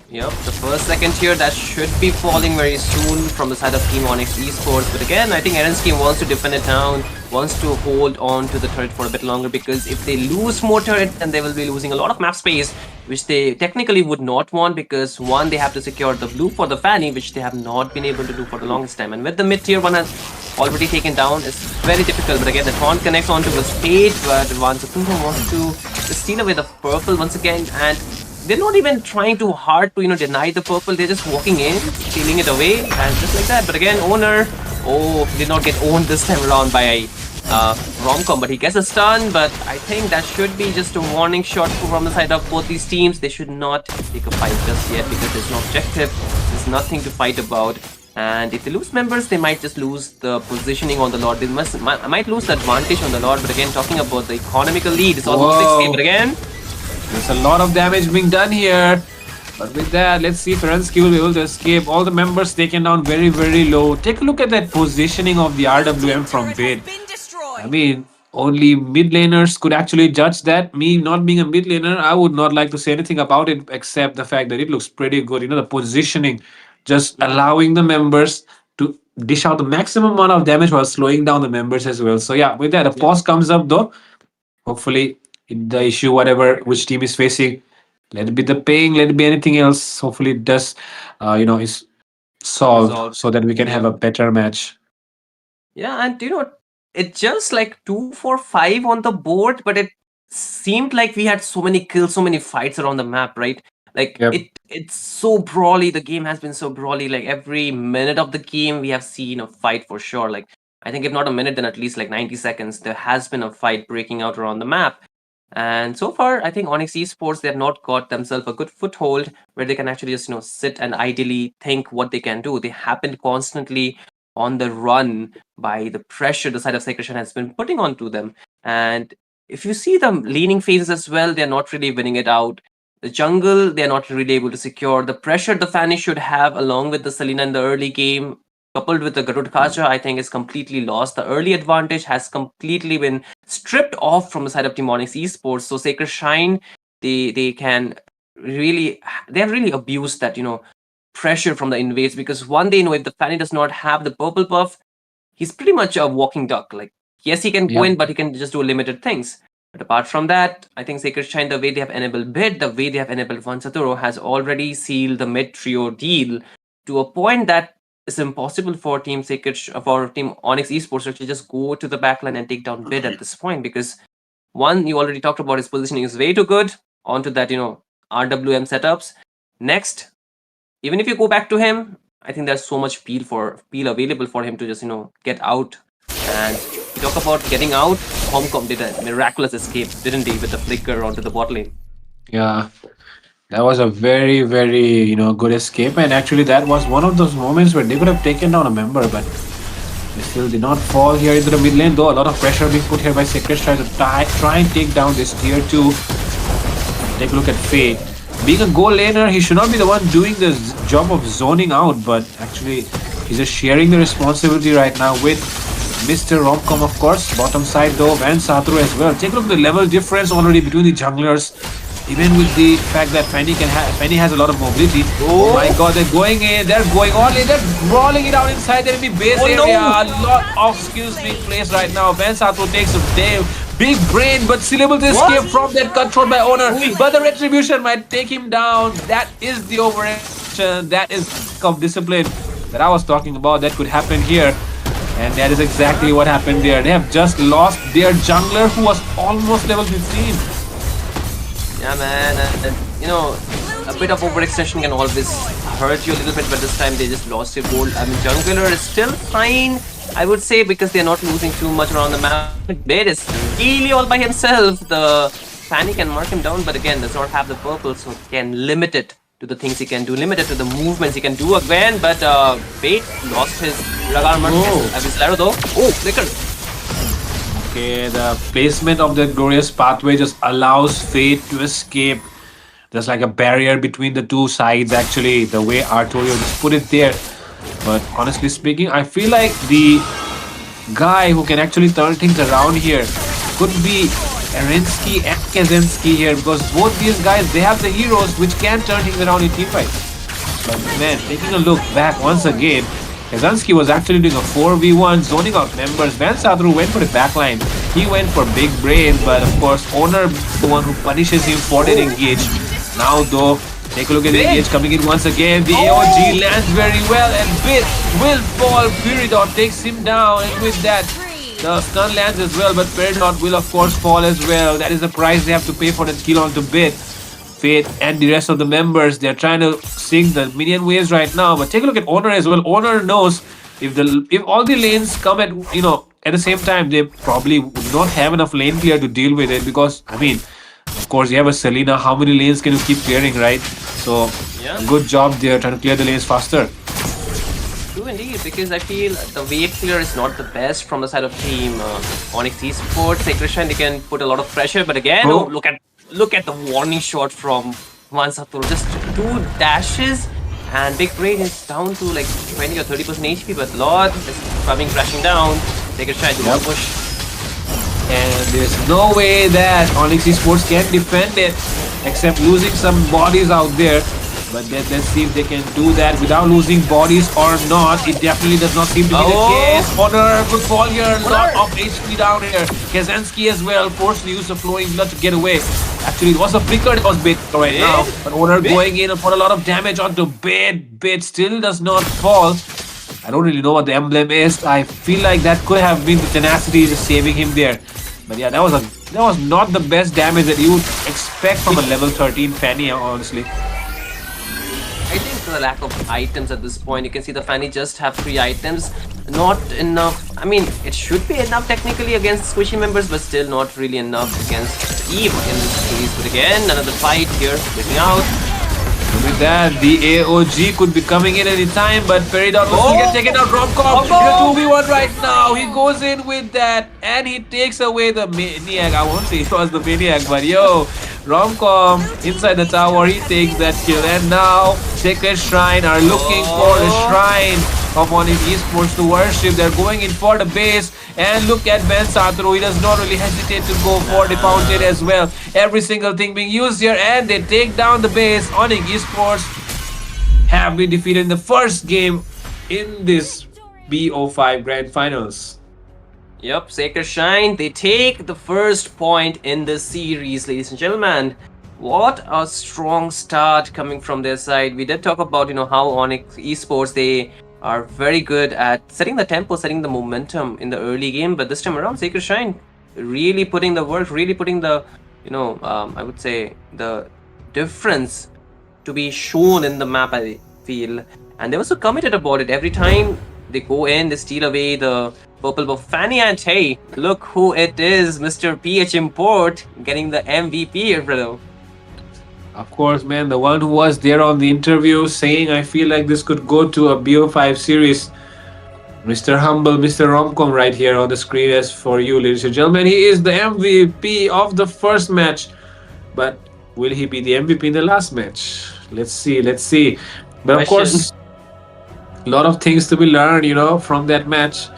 A: Yep, the first second tier that should be falling very soon from the side of Team Onyx Esports. But again, I think Erensky wants to defend it down, wants to hold on to the turret for a bit longer, because if they lose more turret, then they will be losing a lot of map space, which they technically would not want, because one, they have to secure the blue for the Fanny, which they have not been able to do for the longest time. And with the mid tier one has already taken down, it's very difficult. But again, the taunt connects onto his page, but Van Satoru wants to steal away the purple once again, and they're not even trying too hard to, deny the purple. They're just walking in, stealing it away, and just like that. But again, Owner, did not get owned this time around by Romcom, but he gets a stun. But I think that should be just a warning shot from the side of both these teams. They should not take a fight just yet because there's no objective. There's nothing to fight about. And if they lose members, they might just lose the positioning on the Lord. They might lose the advantage on the Lord. But again, talking about the economical lead, it's almost 6k. But again,
B: there's a lot of damage being done here. But with that, let's see if Ferensky will be able to escape. All the members taken down very, very low. Take a look at that positioning of the RWM from Bid. I mean, only mid laners could actually judge that. Me not being a mid laner, I would not like to say anything about it except the fact that it looks pretty good. You know, the positioning, just allowing the members to dish out the maximum amount of damage while slowing down the members as well. So yeah, with that, a pause comes up though. Hopefully, the issue, whatever which team is facing, let it be the ping, let it be anything else. Hopefully, it does, is solved
A: resolved.
B: so that we can have a better match.
A: Yeah, and it's just like 2-4-5 on the board, but it seemed like we had so many kills, so many fights around the map, right? Like
B: Yep.
A: it's so brawly. The game has been so brawly. Like every minute of the game, we have seen a fight for sure. Like I think if not a minute, then at least like 90 seconds, there has been a fight breaking out around the map. And so far, I think Onyx Esports, they have not got themselves a good foothold where they can actually just sit and ideally think what they can do. They have been constantly on the run by the pressure the side of Secretion has been putting onto them. And if you see them leaning phases as well, they're not really winning it out. The jungle, they're not really able to secure. The pressure the Fanny should have along with the Selena in the early game, coupled with the Garud Kacha, I think is completely lost. The early advantage has completely been stripped off from the side of Team Onyx Esports. So Sacred Shrine, they can really, they have really abused that, pressure from the invades, because one, they know if the Fanny does not have the purple buff, he's pretty much a walking duck. Like, yes, he can go
B: Yep.
A: in, but he can just do limited things. But apart from that, I think Sacred Shrine, the way they have enabled Bid, the way they have enabled Vansaturo, has already sealed the mid trio deal to a point that it's impossible for Team Onyx Esports to actually just go to the backline and take down Bid at this point, because one, you already talked about his positioning is way too good. Onto that, RWM setups. Next, even if you go back to him, I think there's so much peel available for him to just get out. And you talk about getting out, Homcom did a miraculous escape, didn't he, with the flicker onto the bot lane.
B: Yeah, that was a very, very, good escape. And actually, that was one of those moments where they could have taken down a member, but they still did not fall here into the mid lane, though. A lot of pressure being put here by Secret trying to try and take down this tier 2. Take a look at Faye. Being a goal laner, he should not be the one doing the job of zoning out, but actually, he's just sharing the responsibility right now with Mr. Romcom, of course. Bottom side, though, Van Satru as well. Take a look at the level difference already between the junglers. Even with the fact that Fanny has a lot of mobility. Oh my god, they're going in, they're going all in, they're rolling it out inside the enemy base area. A lot of skills being placed right now. Van Satru takes a big brain, but still able to escape from that control by Owner. But the retribution might take him down. That is the overreaction. That is of discipline that I was talking about. That could happen here. And that is exactly what happened there. They have just lost their jungler who was almost level 15.
A: Yeah, man. A bit of overextension can always hurt you a little bit, but this time they just lost their goal. I mean, jungler is still fine, I would say, because they're not losing too much around the map. Bid is really all by himself. The Fanny can mark him down, but again, does not have the purple, so can limit it to the things he can do, limited to the movements he can do again. But Bait lost his Ragar Mark. Abislaro though. Oh, flicker.
B: Okay, the placement of the glorious pathway just allows Fate to escape. There's like a barrier between the two sides, actually, the way Artorio just put it there. But honestly speaking, I feel like the guy who can actually turn things around here could be Erinsky and Kaczynski here, because both these guys, they have the heroes which can turn things around in teamfights. But man, taking a look back once again, Kaczynski was actually doing a 4v1, zoning out members. Van Sadru went for the backline. He went for big brain, but of course, Owner the one who punishes him for that engage. Now though, take a look at the engage coming in once again. The AOG lands very well, and Bit will fall. Peridot takes him down, and with that, the stun lands as well, but Peridot will of course fall as well. That is the price they have to pay for the kill onto Bit. Fate and the rest of the members, they're trying to sing the minion waves right now. But take a look at Owner as well. Owner knows if all the lanes come at at the same time, they probably would not have enough lane clear to deal with it because, I mean, of course, you have a Selena. How many lanes can you keep clearing, right? So,
A: Yeah.
B: good job there trying to clear the lanes faster.
A: True indeed, because I feel the wave clear is not the best from the side of team Onyx Esports. Sacred they can put a lot of pressure, but again,
B: Oh.
A: look at the warning shot from One Satoru. Just two dashes, and Big Brain is down to like 20 or 30% HP, but Lord is coming crashing down. Sacred do
B: Yep.
A: one push.
B: And there's no way that Onyx Esports can defend it except losing some bodies out there. But let's see if they can do that without losing bodies or not. It definitely does not seem to be the
A: Oh.
B: case. Honor, good fall here. Lot
A: Honor.
B: of HP down here. Kazansky as well forced to use the flowing blood to get away. Actually, it was a flicker that was bit right now. But Honor
A: Bit.
B: going in and put a lot of damage onto Bit. Bit still does not fall. I don't really know what the emblem is. I feel like that could have been the tenacity just saving him there. But yeah, that was not the best damage that you would expect from a level 13 Fanny, honestly.
A: I think the lack of items at this point, you can see the Fanny just have 3 items. Not enough. I mean, it should be enough technically against squishy members, but still not really enough against Eve in this case. But again, another fight here, splitting out.
B: With that, the AOG could be coming in any time, but Peridot will still get taken out. Romcom in a 2v1 right now. He goes in with that, and he takes away the maniac. I won't say it was the maniac, but yo, Romcom inside the tower, he takes that kill. And now, Sacred Shrine are looking for the shrine of Onyx Esports to worship. They're going in for the base. And look at Ben Satoru. He does not really hesitate to go for the fountain as well. Every single thing being used here. And they take down the base. Onyx Esports have been defeated in the first game in this BO5 Grand Finals.
A: Yep, Sacred Shine, they take the first point in this series, ladies and gentlemen. What a strong start coming from their side. We did talk about, how Onyx Esports, they are very good at setting the tempo, setting the momentum in the early game. But this time around, Sacred Shine really putting the work, really putting the, I would say, the difference to be shown in the map, I feel. And they were so committed about it. Every time they go in, they steal away the purple buff Fanny, and hey, look who it is, Mr. PH Import, getting the MVP here, brother.
B: Of course, man, the one who was there on the interview saying, I feel like this could go to a BO5 series. Mr. Humble, Mr. Romcom right here on the screen as for you, ladies and gentlemen. He is the MVP of the first match. But will he be the MVP in the last match? Let's see. But of course, a lot of things to be learned, from that match.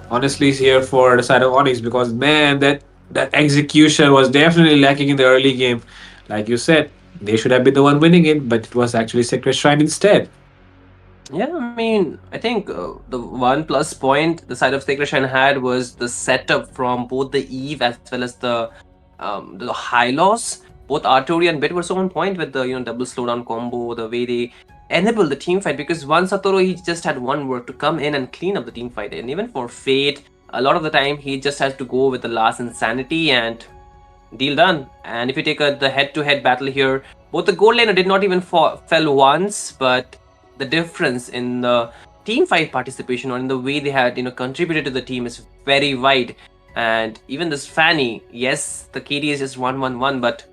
B: Honestly, here for the side of Onyx, because man, that execution was definitely lacking in the early game. Like you said, they should have been the one winning it, but it was actually Sacred Shrine instead.
A: Yeah, I mean, I think the one plus point the side of Sacred Shrine had was the setup from both the Eve as well as the high loss. Both Arturi and Bit were so on point with the double slowdown combo, the way they enable the team fight, because One Satoru, he just had one work to come in and clean up the team fight. And even for Fate, a lot of the time he just has to go with the last insanity and deal done. And if you take the head-to-head battle here, both the gold laner did not even fell once, but the difference in the team fight participation or in the way they had contributed to the team is very wide. And even this Fanny, yes, the KD is just 1-1-1, but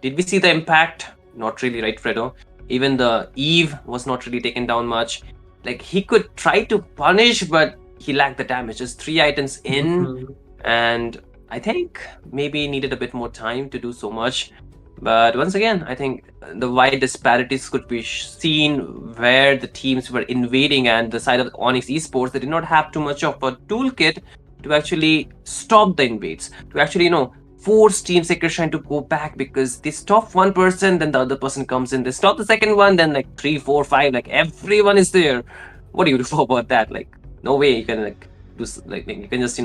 A: did we see the impact? Not really, right, Fredo? Even the Eve was not really taken down much. Like, he could try to punish, but he lacked the damage. Just 3 items in, and I think maybe needed a bit more time to do so much. But once again, I think the wide disparities could be seen where the teams were invading, and the side of Onyx Esports, they did not have too much of a toolkit to actually stop the invades, to actually, force Team Sacred Shrine to go back, because they stop one person, then the other person comes in. They stop the second one, then like 3, 4, 5, like everyone is there. What do you do about that? Like, no way you can you can just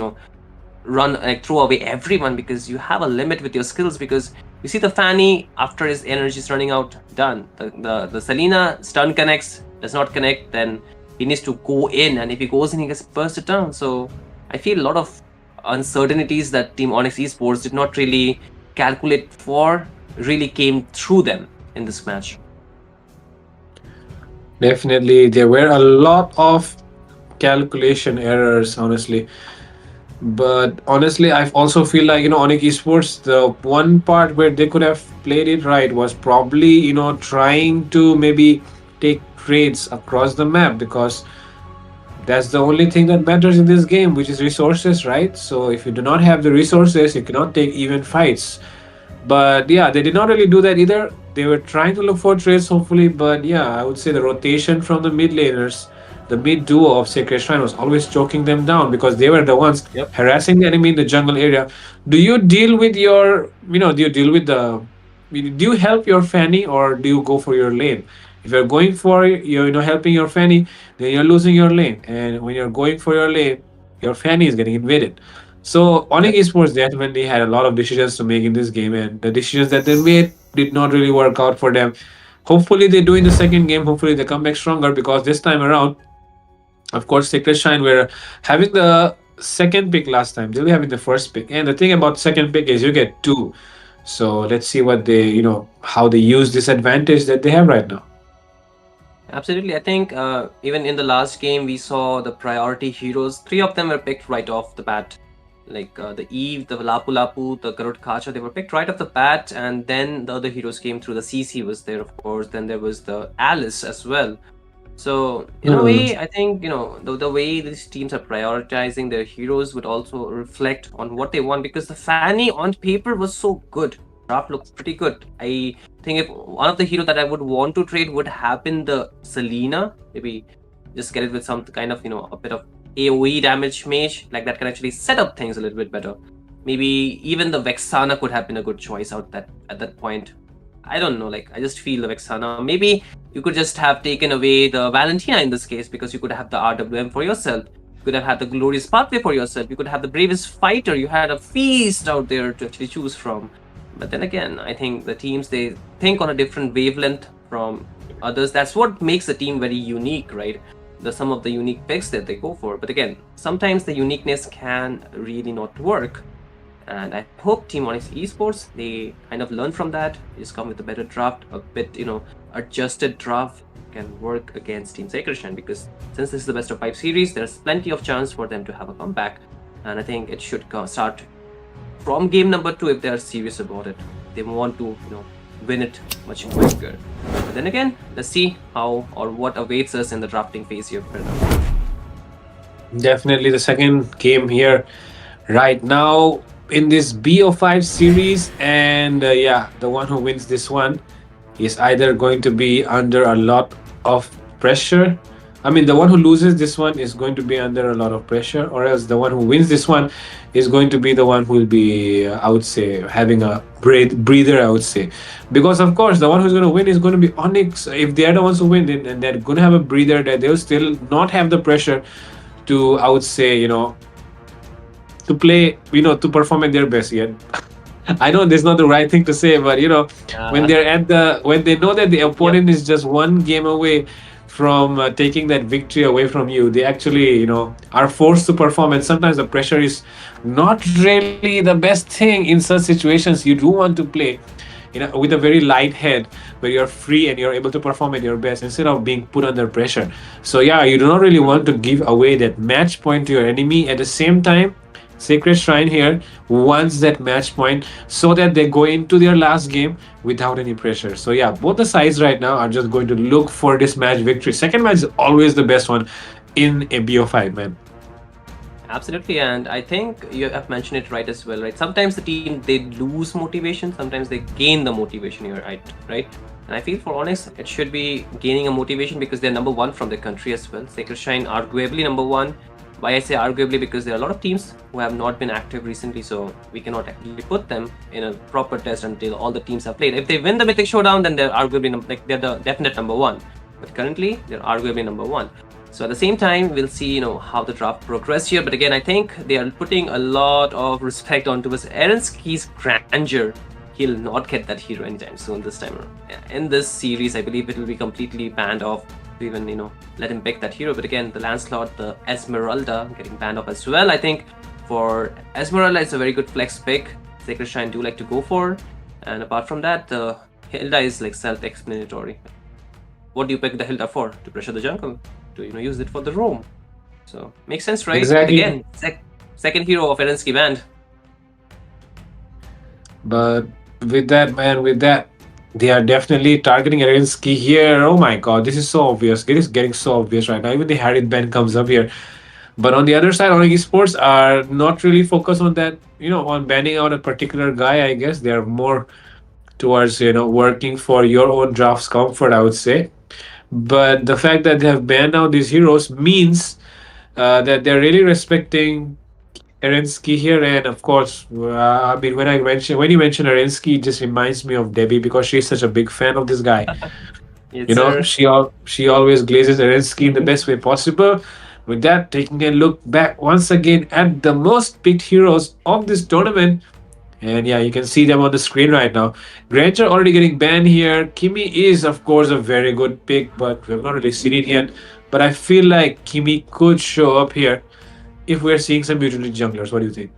A: run, throw away everyone, because you have a limit with your skills. Because you see the Fanny, after his energy is running out, done. The Selena stun connects, does not connect, then he needs to go in, and if he goes in, he gets bursted down. So I feel a lot of uncertainties that Team Onyx Esports did not really calculate for really came through them in this match.
B: Definitely, there were a lot of calculation errors, honestly. But honestly, I also feel like, Onyx Esports, the one part where they could have played it right was probably, trying to maybe take trades across the map, because that's the only thing that matters in this game, which is resources, right? So if you do not have the resources, you cannot take even fights. But yeah, they did not really do that either. They were trying to look for trades, hopefully, but yeah, I would say the rotation from the mid laners, the mid duo of Sacred Shrine, was always choking them down because they were the ones
A: Yep.
B: harassing the enemy in the jungle area. Do you deal with your, do you deal with the, do you help your Fanny or do you go for your lane? If you're going for helping your Fanny, then you're losing your lane, and when you're going for your lane, your Fanny is getting invaded. So Onyx
A: Yep.
B: Esports definitely had a lot of decisions to make in this game, and the decisions that they made did not really work out for them. Hopefully they do in the second game. Hopefully they come back stronger, because this time around, of course, Sacred Shine were having the second pick last time. They'll be having the first pick. And the thing about second pick is you get two. So let's see what they, how they use this advantage that they have right now.
A: Absolutely. I think even in the last game, we saw the priority heroes. Three of them were picked right off the bat. Like the Eve, the Lapu Lapu, the Garud Kacha, they were picked right off the bat. And then the other heroes came through. The CC was there, of course. Then there was the Alice as well. So, in a
B: Hmm.
A: way, I think, the way these teams are prioritizing their heroes would also reflect on what they want, because the Fanny on paper was so good. Draft looked pretty good. I think if one of the heroes that I would want to trade would have been the Selena, maybe just get it with some kind of, a bit of AoE damage mage, like that can actually set up things a little bit better. Maybe even the Vexana could have been a good choice out that at that point. I don't know, like I just feel the Vexana. Maybe you could just have taken away the Valentina in this case, because you could have the RWM for yourself. You could have had the Glorious Pathway for yourself. You could have the Bravest Fighter. You had a feast out there to actually choose from. But then again, I think the teams, they think on a different wavelength from others. That's what makes a team very unique, right? The some of the unique picks that they go for. But again, sometimes the uniqueness can really not work. And I hope Team Onyx Esports, they kind of learn from that, just come with a better draft, a bit, adjusted draft can work against Team Sacred Shrine, because since this is the best of 5 series, there's plenty of chance for them to have a comeback. And I think it should start from game number 2 if they are serious about it. They want to, win it much quicker. But then again, let's see how or what awaits us in the drafting phase here.
B: Definitely the second game here right now in this BO5 series. And yeah, the one who wins this one is either going to be under a lot of pressure. I mean, the one who loses this one is going to be under a lot of pressure, or else the one who wins this one is going to be the one who will be, I would say, having a breather, I would say. Because, of course, the one who's going to win is going to be Onyx. If they're the ones who win, then they're going to have a breather, that they'll still not have the pressure to, I would say, to play, to perform at their best yet. I know this is not the right thing to say, but when
A: Yeah.
B: they're when they know that the opponent is just one game away from taking that victory away from you, they actually, are forced to perform. And sometimes the pressure is not really the best thing in such situations. You do want to play, with a very light head, where you're free and you're able to perform at your best instead of being put under pressure. So yeah, you do not really want to give away that match point to your enemy. At the same time, Sacred Shrine here wants that match point so that they go into their last game without any pressure. So yeah, both the sides right now are just going to look for this match victory. Second match is always the best one in a BO5, man.
A: Absolutely, and I think you have mentioned it right as well, right? Sometimes the team, they lose motivation, sometimes they gain the motivation here, right? And I feel for Onyx, it should be gaining a motivation because they're number 1 from their country as well. Sacred Shrine arguably number 1. Why I say arguably, because there are a lot of teams who have not been active recently, so we cannot actually put them in a proper test until all the teams have played. If they win the Mythic Showdown, then they're arguably they're the definite number 1. But currently, they're arguably number 1. So at the same time, we'll see, how the draft progress here. But again, I think they are putting a lot of respect onto his Erenski's grandeur. He'll not get that hero anytime soon this time around. In this series, I believe it will be completely banned off to even, let him pick that hero. But again, the Lancelot, the Esmeralda getting banned off as well. I think for Esmeralda, it's a very good flex pick. Sacred Shrine do like to go for. And apart from that, the Hilda is like self-explanatory. What do you pick the Hilda for? To pressure the jungle, to use it for the roam. So makes sense, right? But
B: Exactly.
A: again, second hero of Erensky band.
B: But with that, man, with that, they are definitely targeting Arinsky here. Oh my god, this is so obvious. It is getting so obvious right now. Even the Harriet band comes up here. But on the other side, Onyx Esports are not really focused on that, on banning out a particular guy, I guess. They're more towards, working for your own draft's comfort, I would say. But the fact that they have banned out these heroes means that they're really respecting Erensky here, and of course, I mean, when you mention Erensky, it just reminds me of Debbie because she's such a big fan of this guy.
A: Yes, sir.
B: She always glazes Erensky in the best way possible. With that, taking a look back once again at the most picked heroes of this tournament, and yeah, you can see them on the screen right now. Granger already getting banned here. Kimi is, of course, a very good pick, but we have not really seen it yet. But I feel like Kimi could show up here if we're seeing some utility junglers. What do you think?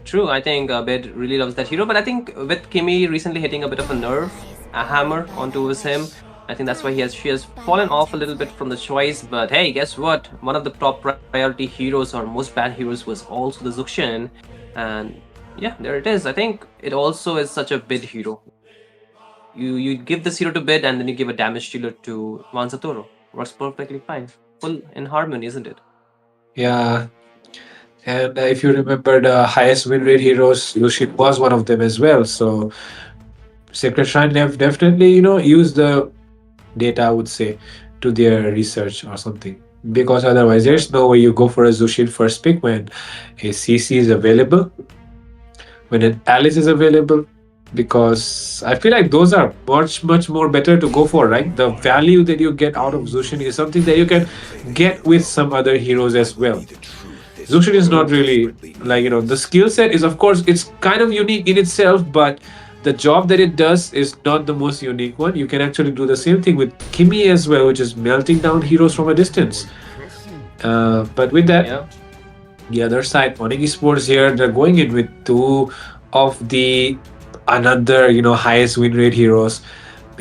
A: True, I think Bed really loves that hero, but I think with Kimi recently hitting a bit of a nerve, a hammer onto him, I think that's why she has fallen off a little bit from the choice. But hey, guess what? One of the top priority heroes or most banned heroes was also the Zuxian, and yeah, there it is. I think it also is such a bid hero. You give this hero to bid, and then you give a damage dealer to Vansatoro. Works perfectly fine, full in harmony, isn't it?
B: Yeah, and if you remember the highest win rate heroes, Lucian was one of them as well. So Sacred Shrine have definitely, used the data, I would say, to their research or something. Because otherwise, there's no way you go for a Zushin first pick when a CC is available, when an Alice is available. Because I feel like those are much, much more better to go for, right? The value that you get out of Zushin is something that you can get with some other heroes as well. Zushin is not really like, the skill set is, of course, it's kind of unique in itself, but the job that it does is not the most unique one. You can actually do the same thing with Kimi as well, which is melting down heroes from a distance. But with that,
A: Yeah.
B: the other side, Onyx Esports here, they're going in with two of the another, highest win rate heroes.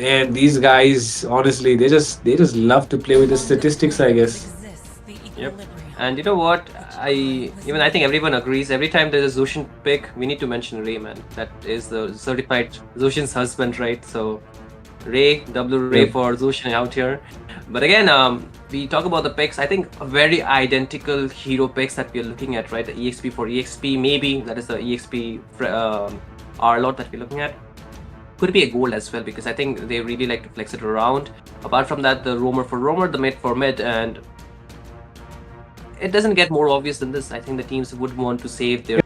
B: And these guys, honestly, they just love to play with the statistics, I guess.
A: Yep. And you know what? I think everyone agrees. Every time there's a Zushin pick, we need to mention Ray, man. That is the certified Zushin's husband, right? So Ray, double Ray
B: Yep.
A: for Zushin out here. But again, we talk about the picks. I think very identical hero picks that we are looking at, right? The EXP for EXP, maybe that is the EXP R lot that we're looking at. Could be a gold as well because I think they really like to flex it around. Apart from that, the roamer for roamer, the mid for mid, and it doesn't get more obvious than this. I think the teams would want to save their.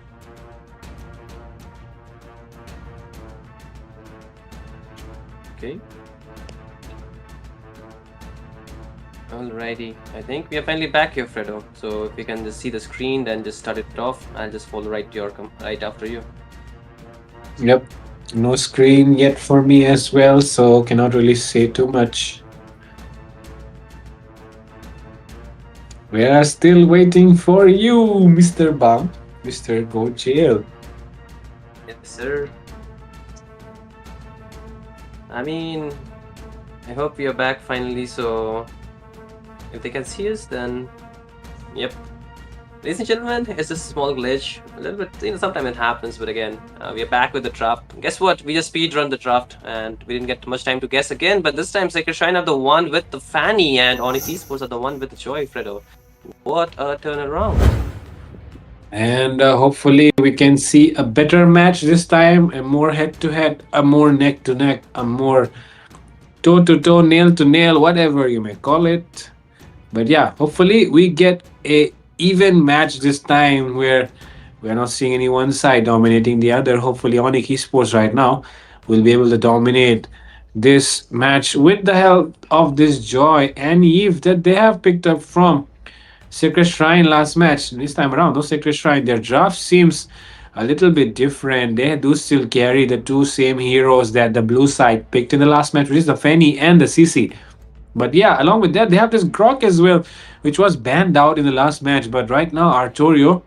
A: Okay. Alrighty, I think we are finally back here, Fredo. So if you can just see the screen, then just start it off. I'll just follow right after you.
B: Yep. No screen yet for me as well, so cannot really say too much. We are still waiting for you, Mr. Bang. Mr. Go Jail.
A: Yes, sir. I mean, I hope we are back finally. So if they can see us, then yep. Ladies and gentlemen, it's a small glitch. A little bit, sometimes it happens, but again, we are back with the draft. Guess what? We just speedrun the draft, and we didn't get much time to guess again. But this time, Sacred Shrine are the one with the Fanny, and Onyx Esports are the one with the Joy, Fredo. What a turnaround!
B: And hopefully we can see a better match this time, a more head to head, a more neck to neck, a more toe to toe, nail to nail, whatever you may call it. But yeah, hopefully we get a even match this time where we're not seeing any one side dominating the other. Hopefully Onyx Esports right now will be able to dominate this match with the help of this Joy and Eve that they have picked up from Sacred Shrine last match. This time around, no Sacred Shrine. Their draft seems a little bit different. They do still carry the two same heroes that the blue side picked in the last match, which is the Fanny and the CC. But yeah, along with that, they have this Grok as well, which was banned out in the last match. But right now, Artorio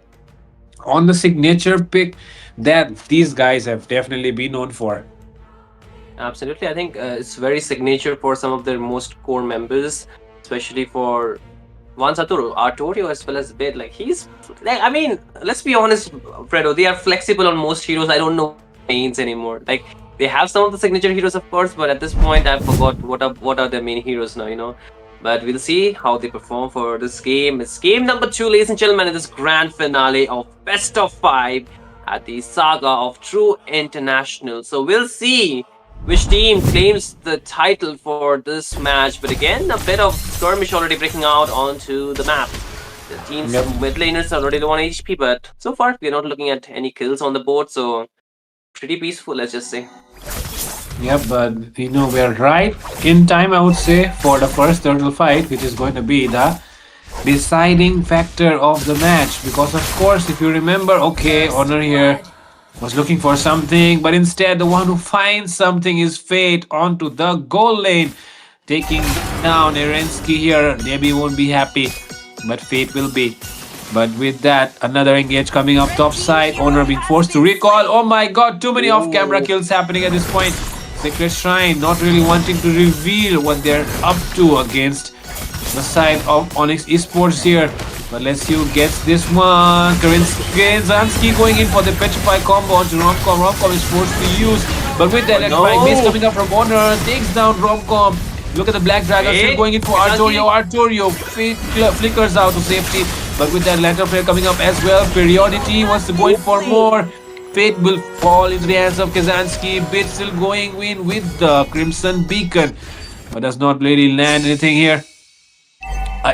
B: on the signature pick that these guys have definitely been known for.
A: Absolutely, I think it's very signature for some of their most core members, especially for Once Arturo as well as Bit, like he's like, I mean, let's be honest, Fredo, they are flexible on most heroes. I don't know what their mains anymore. Like they have some of the signature heroes, of course, but at this point, I forgot what are their main heroes now. But we'll see how they perform for this game. It's game number 2, ladies and gentlemen, in this grand finale of Best of 5 at the saga of True International. So we'll see which team claims the title for this match. But again, a bit of skirmish already breaking out onto the map. The team's mid laners are already low on HP, but so far we're not looking at any kills on the board, so pretty peaceful, let's just say.
B: Yep, but we are right in time, I would say, for the first turtle fight, which is going to be the deciding factor of the match. Because of course, if you remember, okay, Honor here was looking for something, but instead the one who finds something is Fate onto the goal lane, taking down Erensky here. Debbie won't be happy, but Fate will be. But with that, another engage coming up top side. Honor being forced to recall. Oh my god, too many off-camera kills happening at this point. Sacred Shrine not really wanting to reveal what they're up to against the side of Onyx Esports here. But let's see who gets this one. Zansky going in for the Petrify combo onto Romcom. Romcom is forced to use. But with the electrifying base coming up from Honor, takes down Romcom. Look at the Black Dragon still going in for Artorio. Artorio flickers out to safety. But with that Lantern Flare coming up as well, Periodity wants to go in for more. Fate will fall into the hands of Kazansky. Bit still going in with the Crimson Beacon, but does not really land anything here.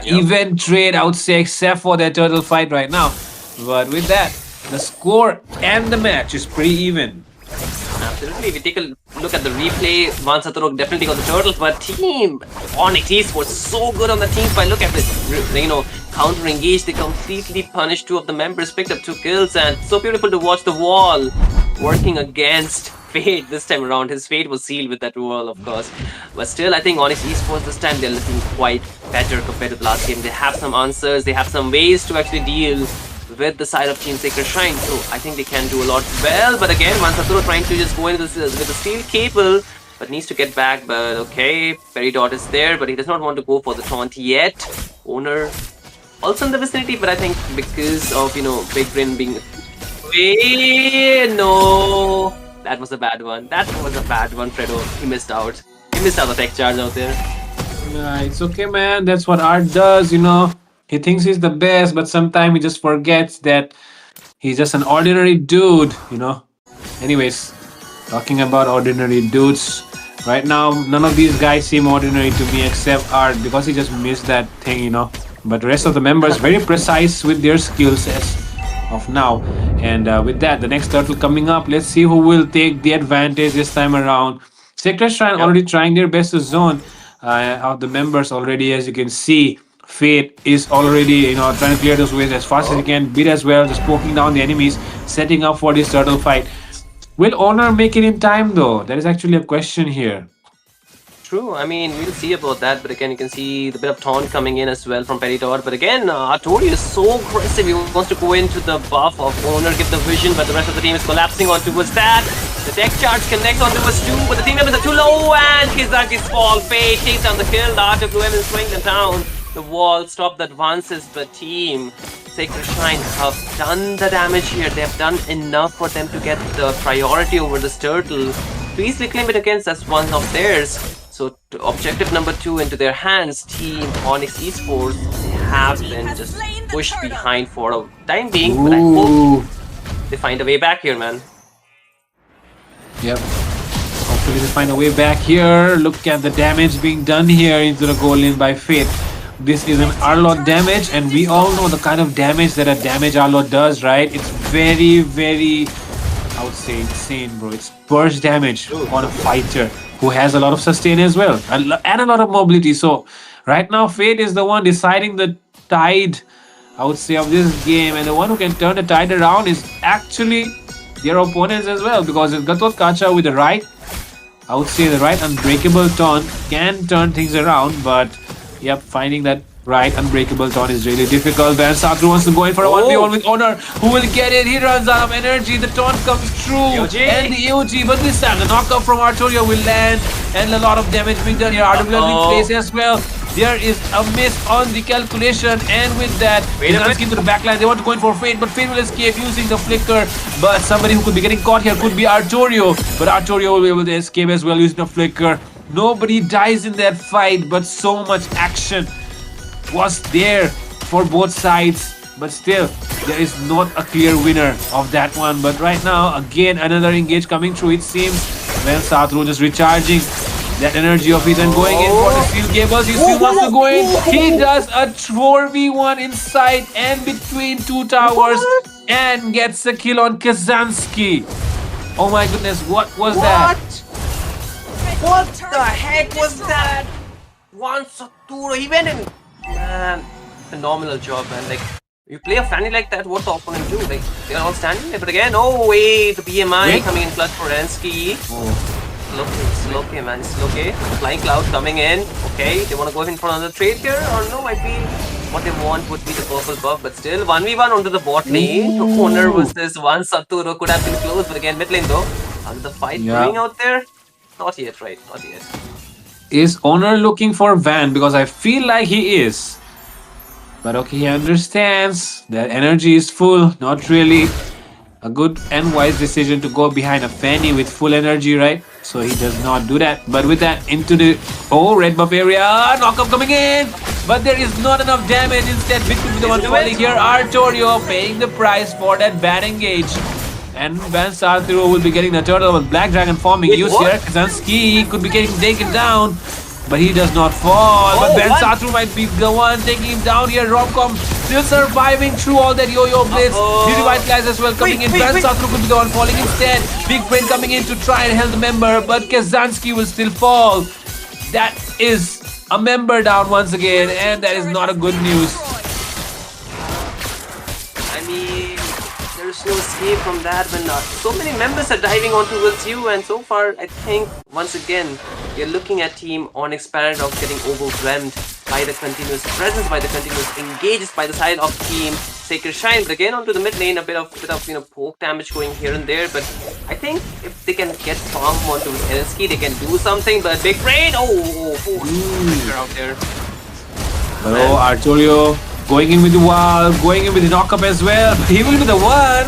B: Even trade, I would say, except for their turtle fight right now. But with that, the score and the match is pretty even.
A: Absolutely. If we take a look at the replay, Vansatoro definitely got the turtles, but team Onyx Esports so good on the team fight. Look at this, counter engage. They completely punished 2 of the members, picked up 2 kills, and so beautiful to watch the wall working against Fate this time around. His fate was sealed with that wall, of course. But still, I think Onyx Esports this time, they're looking quite better compared to the last game. They have some answers, they have some ways to actually deal with the side of Team Sacred Shrine, so I think they can do a lot well. But again, Vansatoro trying to just go in with the steel cable, but needs to get back. But okay, Peridot is there, but he does not want to go for the taunt yet. Owner also in the vicinity, but I think because of Big Brain being no, that was a bad one. That was a bad one, Fredo. He missed out. He missed out the tech charge out there.
B: Nah, it's okay, man. That's what art does, He thinks he's the best, but sometimes he just forgets that he's just an ordinary dude, Anyways, talking about ordinary dudes, right now, none of these guys seem ordinary to me except Art, because he just missed that thing, But the rest of the members, very precise with their skills as of now. And with that, the next turtle coming up, let's see who will take the advantage this time around. Sacred Shrine already trying their best to zone out the members already, as you can see. Fate is already, trying to clear those ways as fast as he can. Bit as well, just poking down the enemies, setting up for this turtle fight. Will Honor make it in time, though? That is actually a question here.
A: True, I mean, we'll see about that, but again, you can see the bit of taunt coming in as well from Peridot. But again, Artorio is so aggressive. He wants to go into the buff of Honor, give the vision, but the rest of the team is collapsing on towards that. The tech charge connects on towards 2, but the team members are too low, and Kizaki's fall. Fate takes down the kill. The RWM is slowing them down. The wall stopped the advances, but Team Sacred Shrine have done the damage here. They have done enough for them to get the priority over this turtle. To easily claim it against as one of theirs. So objective number 2 into their hands. Team Onyx Esports have been just pushed behind for a time being, but I hope they find a way back here, man.
B: Yep. Hopefully they find a way back here. Look at the damage being done here into the goal lane by Fate. This is an Arlot damage, and we all know the kind of damage that a damage Arlot does, right? It's very, very, I would say, insane, bro. It's burst damage on a fighter who has a lot of sustain as well, and a lot of mobility. So right now, Fate is the one deciding the tide, I would say, of this game, and the one who can turn the tide around is actually their opponents as well, because Gatot Kacha with the right, I would say the right unbreakable taunt can turn things around, but yep, finding that right unbreakable taunt is really difficult. Van Sakru wants to go in for a 1v1 with Honor. Who will get it? He runs out of energy. The taunt comes true. And the EOG, but this time the knockup from Artorio will land, and a lot of damage being done here. RWL being placed as well. There is a miss on the calculation, and with that,
A: Wait a
B: Kazanski into the backline. They want to go in for Fate, but Fate will escape using the flicker. But somebody who could be getting caught here could be Arturio, but Arturio will be able to escape as well using the flicker. Nobody dies in that fight, but so much action was there for both sides. But still, there is not a clear winner of that one. But right now, again, another engage coming through, it seems. When Satru just recharging that energy of his and going in for the steel cables. He still wants to go in. He does a 4v1 inside and between two towers and gets a kill on Kazanski. Oh my goodness, what was that?
A: What the heck was that? One Saturo, he went in. Man, phenomenal job, man. Like, you play a Fanny like that, what the opponent do? Like, they're all standing there, but again, oh wait, the BMI coming in clutch for Rensky. It's okay, man. It's okay. Flying Cloud coming in. Okay, they want to go in for another trade here, or no? I feel what they want would be the purple buff, but still 1v1 onto the bot lane. Owner was this one. Saturo could have been close, but again, mid lane though. Under the fight going out there? Not yet, right? Not yet.
B: Is Owner looking for Van? Because I feel like he is. But okay, he understands that energy is full. Not really a good and wise decision to go behind a Fanny with full energy, right? So he does not do that. But with that, into the red buff area, knockup coming in. But there is not enough damage. Instead, Vic will be the one falling here. Arturio paying the price for that bad engage. And Van Sarthiro will be getting the turtle with Black Dragon forming. Use here. Kazanski could be getting taken down. But he does not fall. But Ben Satru might be the one taking him down here. Romcom still surviving through all that yo-yo blitz. The revitalize as well coming in. Ben Satru could be the one falling instead. Big Brain coming in to try and help the member. But Kazanski will still fall. That is a member down once again. And that is not a good news.
A: I mean, there's no escape from that when so many members are diving on towards you, and so far I think once again you're looking at Team Onyx Paradox getting overwhelmed by the continuous presence, by the continuous engages by the side of Team Sacred Shrine. But again onto the mid lane, a bit of poke damage going here and there. But I think if they can get Tom onto Zelensky, they can do something. But Big Brain, pressure out there.
B: Oh, Arturio going in with the wall, going in with the knockup as well. But he will be the one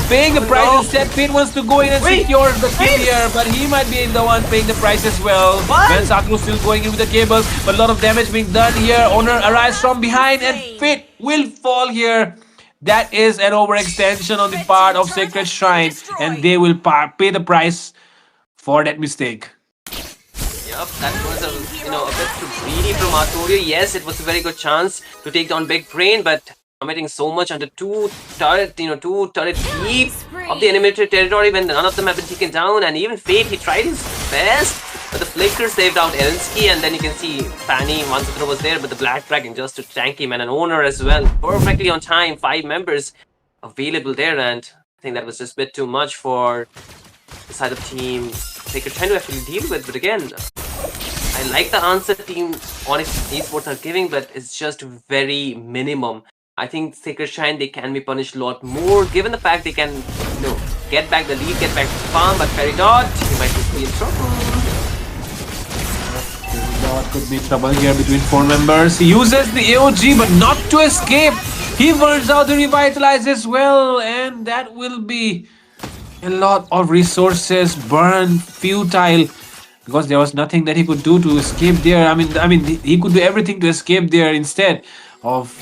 B: paying the price instead. Fate wants to go in and secure the kill here, but he might be the one paying the price as well. Ben Satru still going in with the cables, but a lot of damage being done here. Owner arrives from behind and Fate will fall here. That is an overextension on the part of Sacred Shrine, and they will pay the price for that mistake.
A: Yup, that was a bit too greedy from Arturio. Yes, it was a very good chance to take down Big Brain, but committing so much under two turret deep of the enemy territory when none of them have been taken down. And even Fate, he tried his best, but the flicker saved out Elensky, and then you can see Fanny once the was there, but the Black Dragon just to tank him, and an Owner as well, perfectly on time. 5 members available there, and I think that was just a bit too much for the side of Team Sacred Shrine to actually deal with. But again, I like the answer Team Onyx Esports are giving, but it's just very minimum. I think Sacred Shrine, they can be punished a lot more, given the fact they can, get back the lead, get back to the farm. But Peridot, he might just be in trouble.
B: Peridot could be in trouble here between 4 members. He uses the AOG, but not to escape. He burns out the Revitalize as well, and that will be a lot of resources burned, futile, because there was nothing that he could do to escape there. I mean, he could do everything to escape there instead of,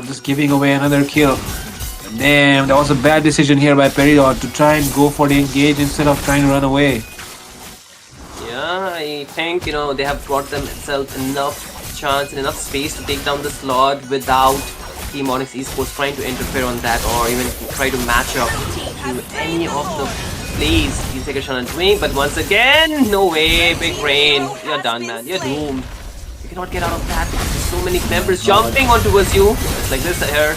B: just giving away another kill. Damn, that was a bad decision here by Peridot to try and go for the engage instead of trying to run away.
A: Yeah, I think, they have brought themselves enough chance and enough space to take down the slot without Team Onyx Esports trying to interfere on that, or even try to match up to any of the plays Team Sacred Shrine are doing. But once again, no way, Big Brain, you're done, man. You're doomed. You cannot get out of that because there's so many members jumping on towards you. It's like this here.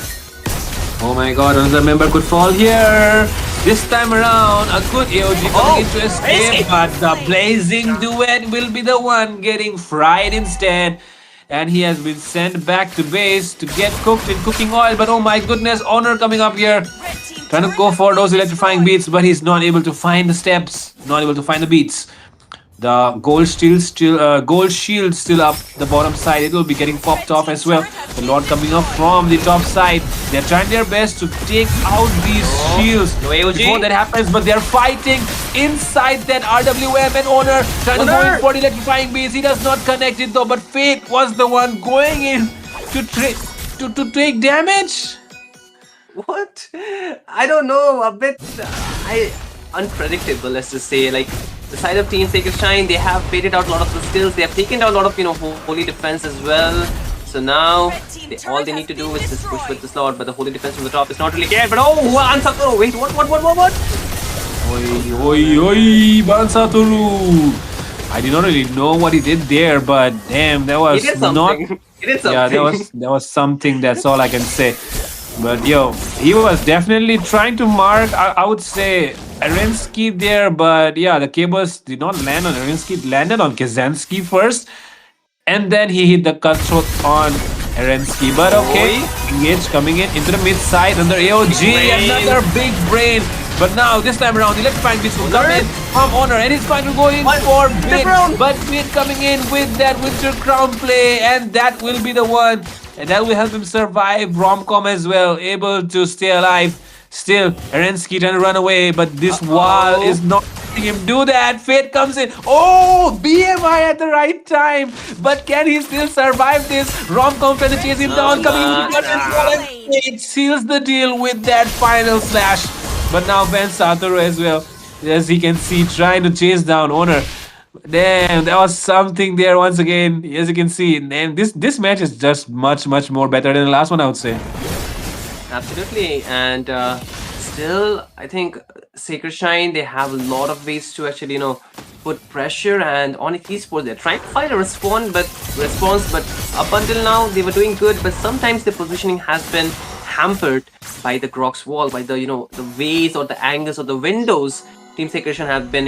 B: Oh my god, another member could fall here. This time around, a good AOG coming in to escape, but the Blazing Duet will be the one getting fried instead. And he has been sent back to base to get cooked in cooking oil. But oh my goodness, Honor coming up here, trying to go for those electrifying beats, but he's not able to find the steps, not able to find the beats. The gold shield still up the bottom side. It will be getting popped off as well. The Lord coming up from the top side. They're trying their best to take out these shields
A: No AOG.
B: before that happens, but they're fighting inside that RWM, and Owner trying to go in for the electrifying base. He does not connect it though, but Fate was the one going in to take damage.
A: What? I don't know. A bit unpredictable, let's just say. Like the side of Team Sacred Shine, they have faded out a lot of the skills. They have taken down a lot of holy defense as well. So now all they need to do is just push with the slot, but the holy defense from the top is not really there. But Ansatoro, wait, what?
B: Oi, Bansatoru. I did not really know what he did there, but damn, that was
A: He did
B: not.
A: something. He did something.
B: Yeah, that was something. That's all I can say. But yo, he was definitely trying to mark. I would say Arensky there, but yeah, the cables did not land on Arensky. It landed on Kazansky first, and then he hit the cutthroat on Arensky. But okay, Engage coming in into the mid side under AOG. Another big brain. But now, this time around, the electrifying beast will come in from Honor, and he's trying to go in for Bit. But Bit coming in with that Winter Crown play, and that will be the one. And that will help him survive. Romcom as well, able to stay alive. Still, Arensky trying to run away, but this wall is not letting him do that. Fate comes in. Oh, BMI at the right time. But can he still survive this? Romcom trying to chase him down, coming in with the wall, and Fate seals the deal with that final slash. But now Ben Satoru as well, as he can see, trying to chase down Honor. Damn, that was something there once again, as you can see. And this match is just much more better than the last one, I would say.
A: Absolutely, and still, I think Sacred Shine, they have a lot of ways to actually, put pressure. And Onyx Esports, they're trying to find a response, but up until now they were doing good. But sometimes the positioning has been hampered by the Grok's wall, by the the ways or the angles or the windows Team Sacred Shine have been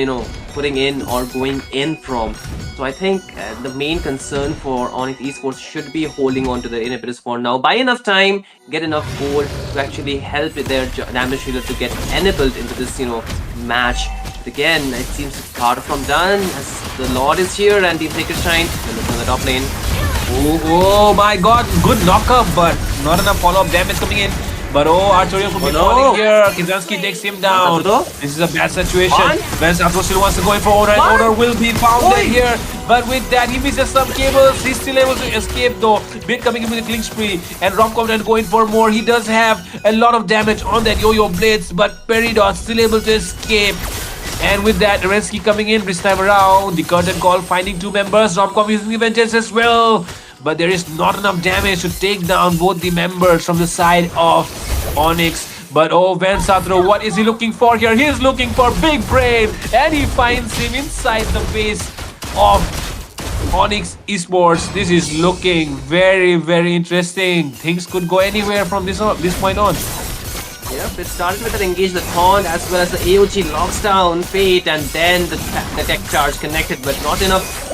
A: putting in or going in from. So I think the main concern for Onyx Esports should be holding on to the inhibitors for now. Buy enough time, get enough gold to actually help with their damage dealer to get enabled into this match. But again, it seems far from done as the Lord is here and Team Sacred Shine they're looking on the top lane.
B: Oh my god, good knockup, but not enough follow-up damage coming in. But Arturian could be falling here. Kazansky takes him down. This is a bad situation. Ben Satoru still wants to go in for Honor, and Honor will be founded here. But with that, he misses some cables. He's still able to escape though. Bit coming in with a killing spree, and Romcom trying to go in for more. He does have a lot of damage on that Yo-Yo Blades, but Peridot still able to escape. And with that, Arensky coming in this time around. The curtain call finding two members. Romcom using the vengeance as well. But there is not enough damage to take down both the members from the side of Onyx. But Van Satoru, what is he looking for here? He is looking for Big Brain, and he finds him inside the base of Onyx Esports. This is looking very interesting. Things could go anywhere from this point on.
A: Yep, it started with an engage the taunt as well as the AOG locks down Fate, and then the tech charge connected, but not enough,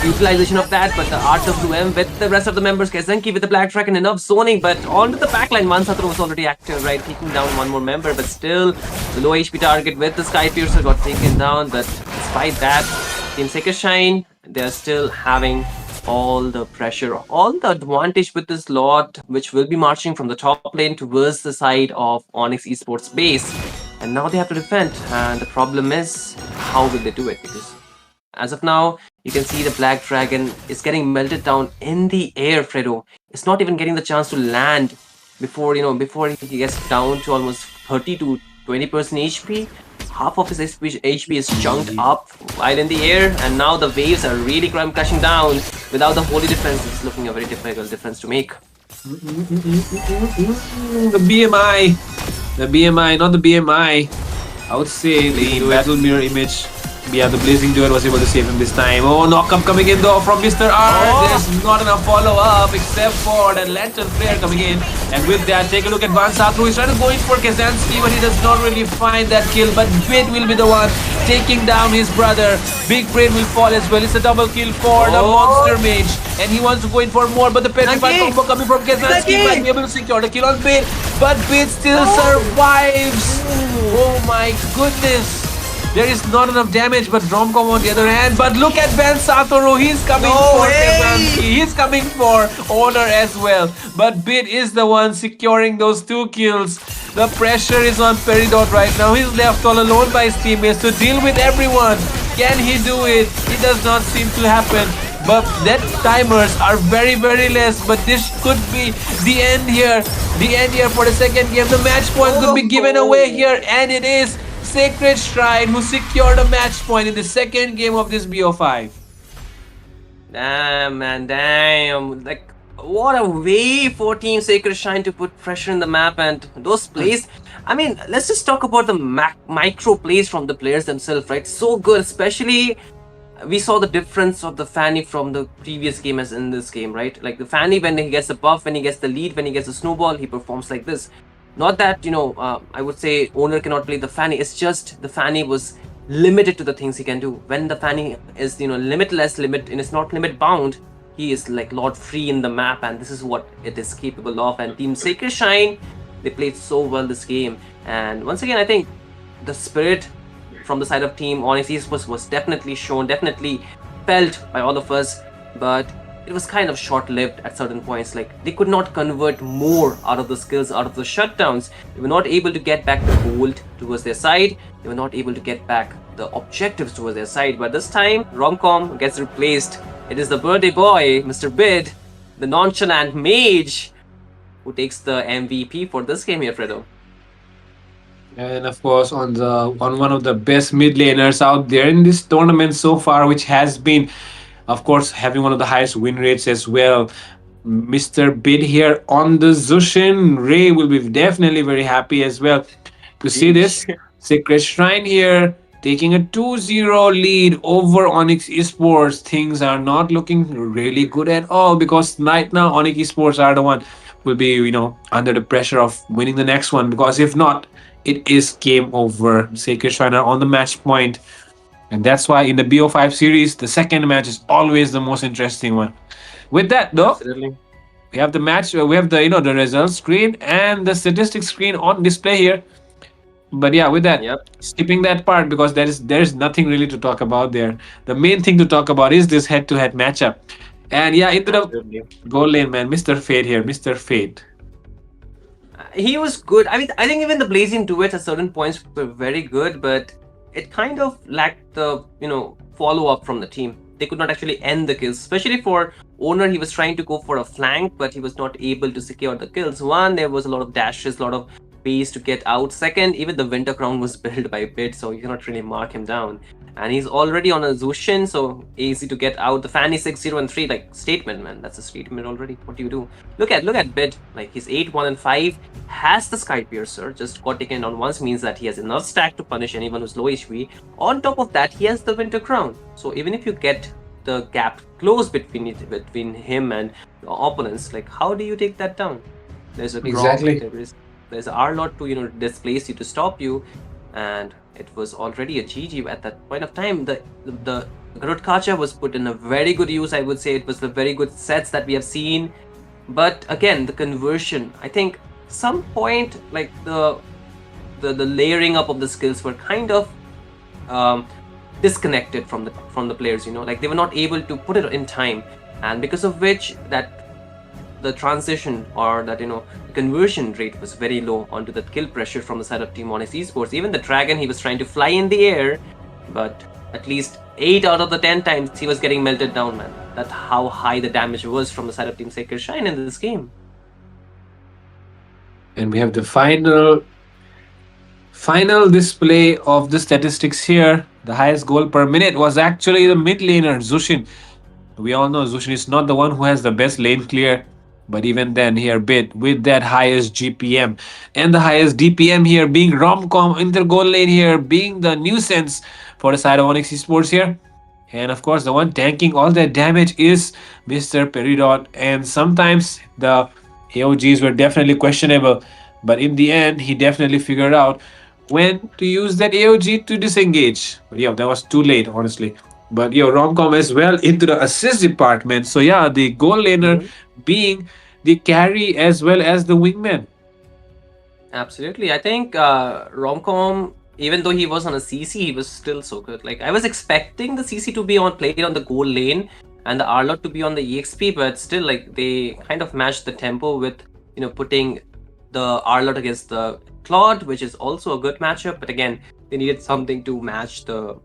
A: utilization of that. But the RWM with the rest of the members, Kazenki with the Black Track and enough zoning, but onto the backline, Mansatoro was already active, right, taking down one more member, but still the low HP target with the Sky Piercer got taken down. But despite that, Team Sacred Shine, they're still having all the pressure, all the advantage with this lot, which will be marching from the top lane towards the side of Onyx Esports base. And now they have to defend. And the problem is, how will they do it? Because as of now, you can see the Black Dragon is getting melted down in the air, Fredo. It's not even getting the chance to land before, before he gets down to almost 30 to 20% HP. Half of his HP is chunked up while in the air, and now the waves are really crashing down. Without the holy defense, it's looking a very difficult defense to make.
B: The BMI, not the BMI. I would say the battle mirror image. Yeah, the Blazing Duet was able to save him this time. Knockup coming in though from Mr. R. There's not enough follow-up except for the Lantern Flare coming in. And with that, take a look at Van Satoru. He's trying to go in for Kazansky, but he does not really find that kill. But Bit will be the one taking down his brother. Big Brain will fall as well. It's a double kill for the Monster Mage. And he wants to go in for more, but the Petrified combo coming from Kazansky might be able to secure the kill on Bit. But Bit still survives. Oh my goodness. There is not enough damage, but Romcom on the other hand. But look at Ben Satoru. He's coming
C: No
B: for
C: way!
B: Kevramski. He's coming for Honor as well. But Bit is the one securing those 2 kills. The pressure is on Peridot right now. He's left all alone by his teammates to deal with everyone. Can he do it? It does not seem to happen. But that timers are very, very less. But this could be the end here. The end here for the second game. The match point could be given away here. And it is Sacred Shrine who secured a match point in the second game of this BO5.
A: Damn, man, damn. Like, what a way for Team Sacred Shrine to put pressure in the map and those plays. I mean, let's just talk about the micro plays from the players themselves, right? So good, especially we saw the difference of the Fanny from the previous game as in this game, right? Like the Fanny, when he gets the buff, when he gets the lead, when he gets the snowball, he performs like this. Not that, I would say Owner cannot play the Fanny. It's just the Fanny was limited to the things he can do. When the Fanny is, limitless, and it's not limit bound, he is like Lord Free in the map, and this is what it is capable of. And Team Sacred Shine, they played so well this game. And once again, I think the spirit from the side of Team Onyx Esports was definitely shown, definitely felt by all of us, but it was kind of short-lived at certain points. Like, they could not convert more out of the skills, out of the shutdowns. They were not able to get back the gold towards their side. They were not able to get back the objectives towards their side. But this time, Romcom gets replaced. It is the birthday boy, Mr. Bid, the nonchalant mage, who takes the MVP for this game here, Fredo.
B: And of course, on one of the best mid laners out there in this tournament so far, which has been, of course, having one of the highest win rates as well. Mr. Bid here on the Zushin. Ray will be definitely very happy as well to see this. Sacred Shrine here taking a 2-0 lead over Onyx Esports. Things are not looking really good at all because right now Onyx Esports are the one will be, under the pressure of winning the next one, because if not, it is game over. Sacred Shrine are on the match point. And that's why in the BO5 series, the second match is always the most interesting one. With that, though,
A: Absolutely.
B: we have the match. We have the results screen and the statistics screen on display here. But yeah, with that,
A: Yep.
B: skipping that part because there is nothing really to talk about there. The main thing to talk about is this head-to-head matchup. And yeah, into the
A: Absolutely.
B: goal lane, man, Mr. Fate here, Mr. Fate.
A: He was good. I mean, I think even the blazing duets at certain points were very good, but it kind of lacked the follow up from the team. They could not actually end the kills, especially for Owner. He was trying to go for a flank, but he was not able to secure the kills. One, there was a lot of dashes, a lot of ways to get out. Second, even the Winter Crown was built by Bit, so you cannot really mark him down. And he's already on a Zushin, so easy to get out. The Fanny 6-0 and 3, like, statement, man. That's a statement already. What do you do? Look at Bit. Like, he's 8-1 and 5, has the Sky Piercer, just got taken down once, means that he has enough stack to punish anyone who's low HP. On top of that, he has the Winter Crown. So even if you get the gap close between him and the opponents, like, how do you take that down? There's a
B: Exactly.
A: there's a R-Lot to displace you, to stop you, and it was already a GG at that point of time. The Garutkacha was put in a very good use. I would say it was the very good sets that we have seen, but again, the conversion, I think some point, like the layering up of the skills were kind of disconnected from the players. Like they were not able to put it in time, and because of which that the transition or that conversion rate was very low onto the kill pressure from the side of Team Onyx Esports. Even the Dragon, he was trying to fly in the air, but at least 8 out of the 10 times he was getting melted down, man. That's how high the damage was from the side of Team Sacred Shine in this game.
B: And we have the final display of the statistics here. The highest goal per minute was actually the mid laner Zushin. We all know Zushin is not the one who has the best lane clear, but even then here Bit with that highest GPM and the highest DPM here being Romcom in the goal lane here, being the nuisance for the side of Onyx Esports here. And of course, the one tanking all that damage is Mr. Peridot. And sometimes the AOGs were definitely questionable, but in the end, he definitely figured out when to use that AOG to disengage. But yeah, that was too late, honestly. But Romcom as well into the assist department. So yeah, the goal laner being the carry as well as the wingman.
A: Absolutely. I think Romcom even though he was on a CC, he was still so good. Like I was expecting the CC to be on played on the goal lane and the Arlot to be on the EXP, but still like they kind of matched the tempo with putting the Arlot against the Claude, which is also a good matchup. But again, they needed something to match the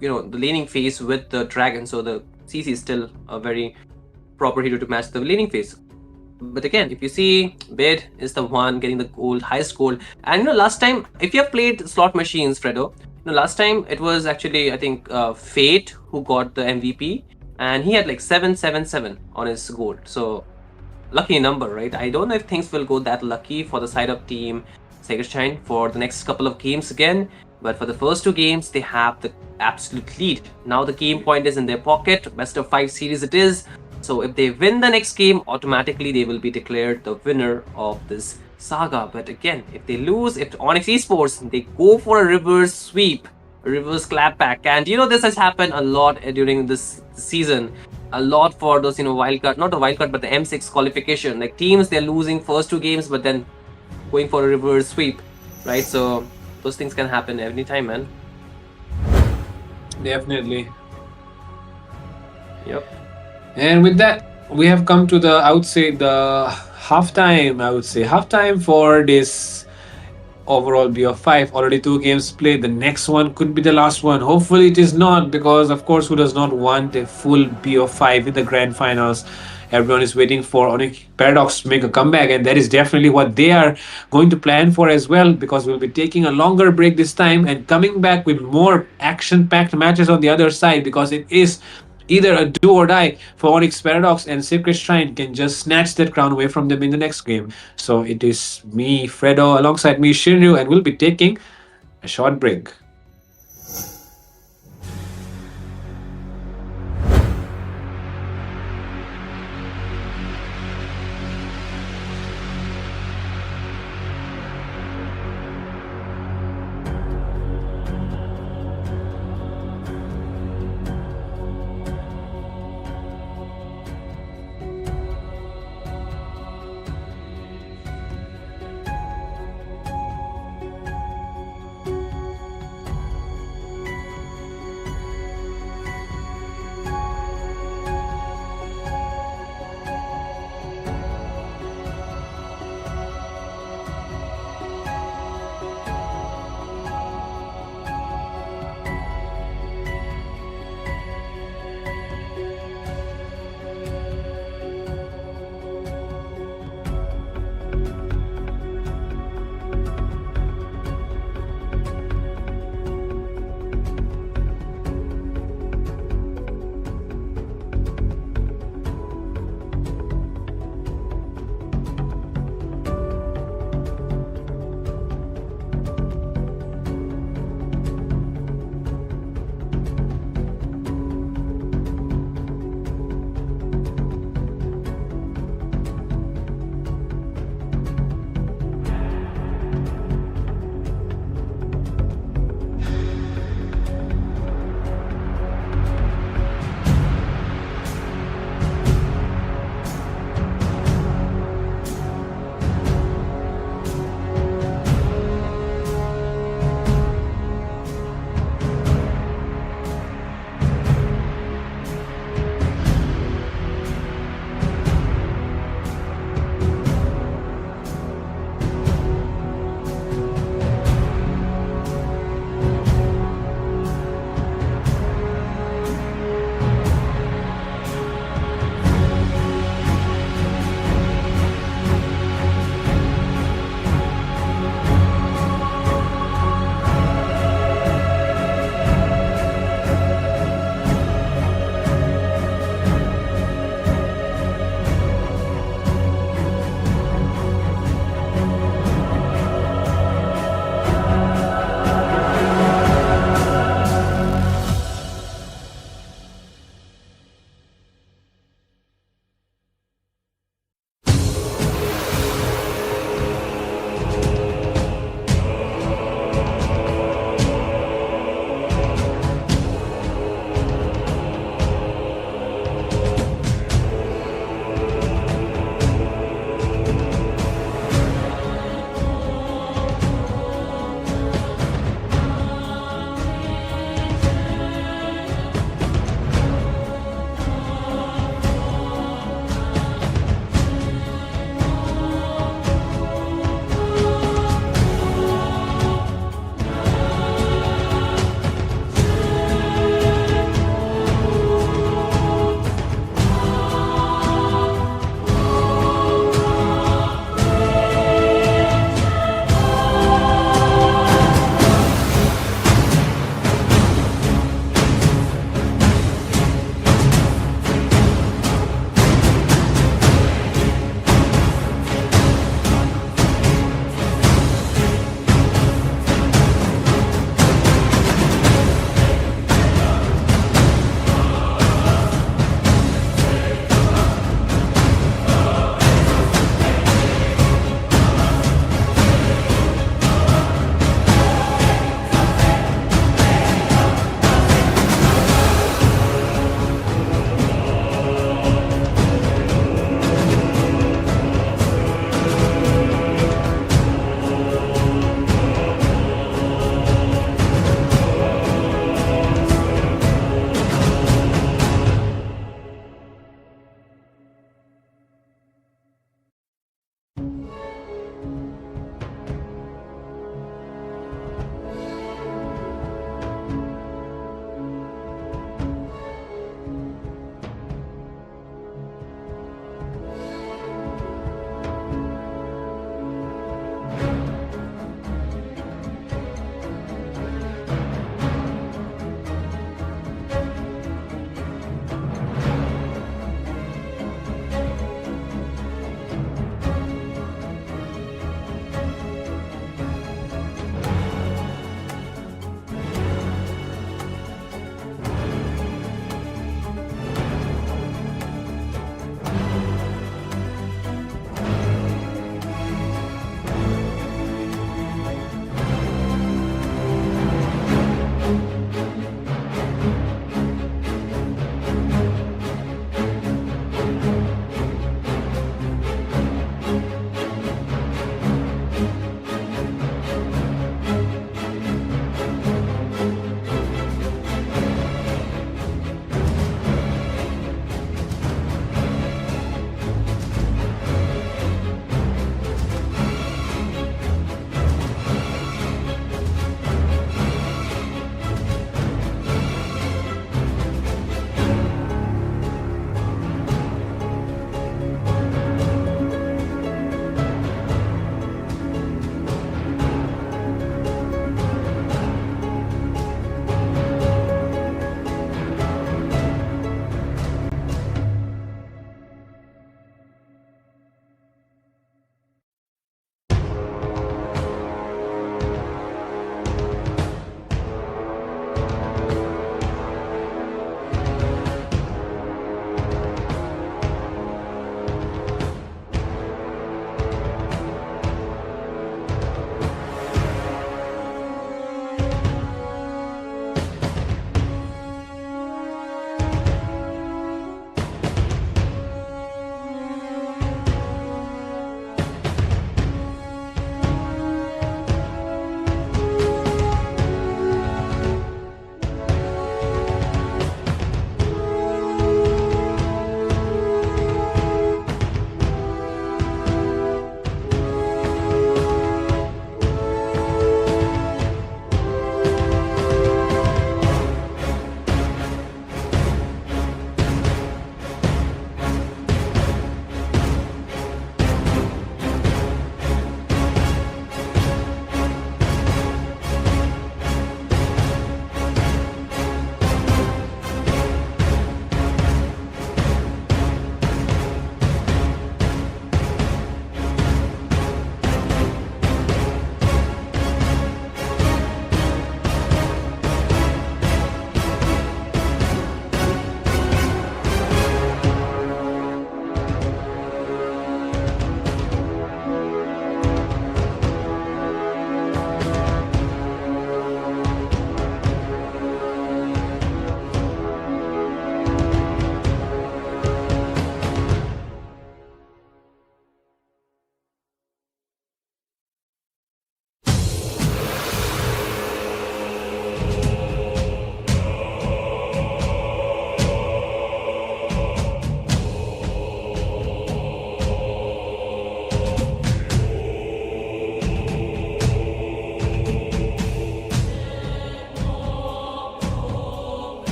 A: the laning phase with the Dragon. So the CC is still a very proper hero to match the laning phase. But again, if you see, Bid is the one getting the gold, highest gold. And last time, if you have played slot machines, Fredo, last time it was actually I think Fate who got the MVP, and he had like 777 on his gold. So lucky number, right? I don't know if things will go that lucky for the side of team Sacred Shine for the next couple of games again. But for the first 2 games, they have the absolute lead. Now the game point is in their pocket. Best of 5 series it is. So if they win the next game, automatically they will be declared the winner of this saga. But again, if they lose, if Onyx Esports, they go for a reverse sweep, a reverse clapback. And this has happened a lot during this season. A lot for those, wildcard, not the wildcard, but the M6 qualification. Like teams, they're losing first 2 games, but then going for a reverse sweep, right? So those things can happen anytime, man.
B: Definitely.
A: Yep.
B: And with that, we have come to the, I would say, the halftime. I would say halftime for this overall BO5. Already 2 games played. The next one could be the last one. Hopefully, it is not, because of course, who does not want a full BO5 in the grand finals? Everyone is waiting for Onyx Paradox to make a comeback, and that is definitely what they are going to plan for as well, because we'll be taking a longer break this time and coming back with more action-packed matches on the other side, because it is either a do or die for Onyx Paradox, and Sacred Shrine can just snatch that crown away from them in the next game. So it is me, Fredo, alongside me, Shinryu, and we'll be taking a short break.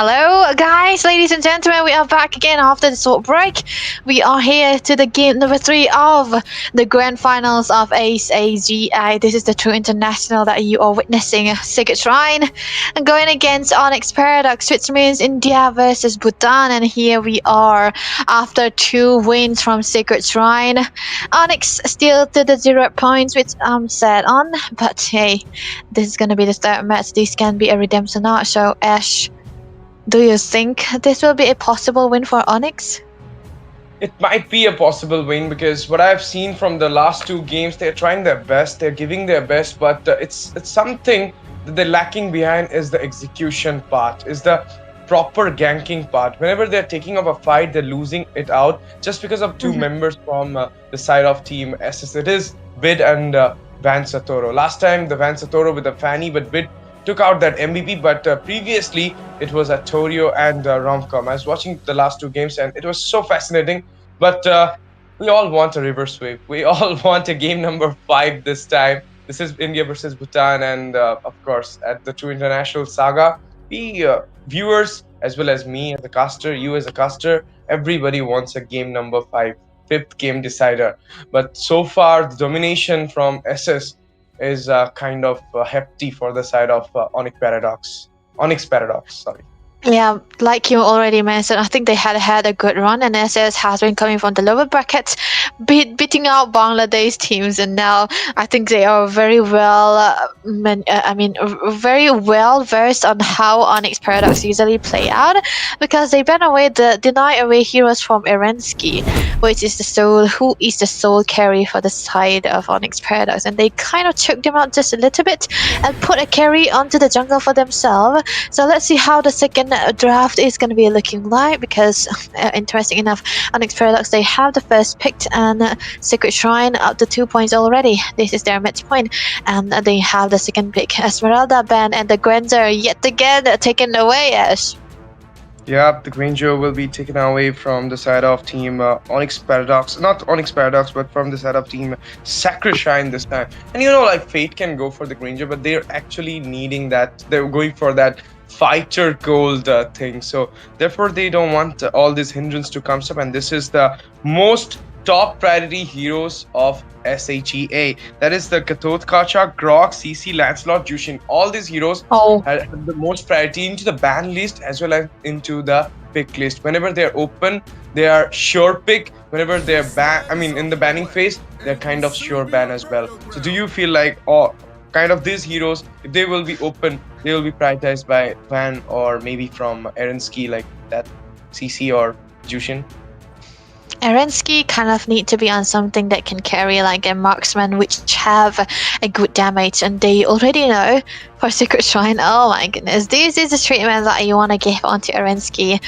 E: Hello, guys, ladies and gentlemen. We are back again after the short break. We are here to the game number 3 of the grand finals of Ace AGI. This is the true international that you are witnessing. Sacred Shrine going against Onyx Paradox, which means India versus Bhutan. And here we are after 2 wins from Sacred Shrine. Onyx still to the 0 points, which I'm sad on. But hey, this is gonna be the third match. This can be a redemption arc. So Ash, do you think this will be a possible win for Onyx?
F: It might be a possible win because what I've seen from the last 2 games, they're trying their best, they're giving their best, but it's something that they're lacking behind is the execution part, is the proper ganking part. Whenever they're taking up a fight, they're losing it out just because of 2 members from the side of Team SS. It is Bid and Van Satoro. Last time the Van Satoro with the Fanny, but Bid took out that MVP, but previously it was at Torio and Romcom. I was watching the last 2 games and it was so fascinating, but we all want a reverse sweep. We all want a game number 5 this time. This is India versus Bhutan, and of course at the True International Saga, we viewers as well as me as a caster, you as a caster, everybody wants a game number 5, 5th game decider. But so far the domination from SS is kind of hefty for the side of Onyx Paradox. Onyx Paradox, sorry.
E: Yeah, like you already mentioned, I think they had a good run, and SS has been coming from the lower brackets, beating out Bangladesh teams, and now I think they are very well, very well versed on how Onyx Paradox usually play out, because they deny away heroes from Erensky, which is who is the sole carry for the side of Onyx Paradox, and they kind of choked them out just a little bit and put a carry onto the jungle for themselves. So let's see how the second draft is going to be looking like, because interesting enough, Onyx Paradox, they have the first pick, and Sacred Shrine up to 2 points already. This is their match point, and they have the second pick. Esmeralda, Ben, and the Granger yet again taken away. Ash.
F: Yeah, the Granger will be taken away from the side of Team Onyx Paradox. Not Onyx Paradox, but from the side of Team Sacred Shrine this time. And like Fate can go for the Granger, but they're actually needing that. They're going for that fighter gold thing. So therefore, they don't want all this hindrance to come up. And this is the most top priority heroes of SHEA. That is the Katot Kacha, Grok, CC, Lancelot, Jushin. All these heroes have the most priority into the ban list as well as into the pick list. Whenever they're open, they are sure pick. Whenever they're in the banning phase, they're kind of sure ban as well. So do you feel like kind of these heroes, if they will be open, they will be prioritized by Van or maybe from Erensky, like that CC or Jushin?
E: Erensky kind of need to be on something that can carry like a marksman, which have a good damage, and they already know for Secret Shrine. Oh my goodness, this is the treatment that you want to give onto Erensky.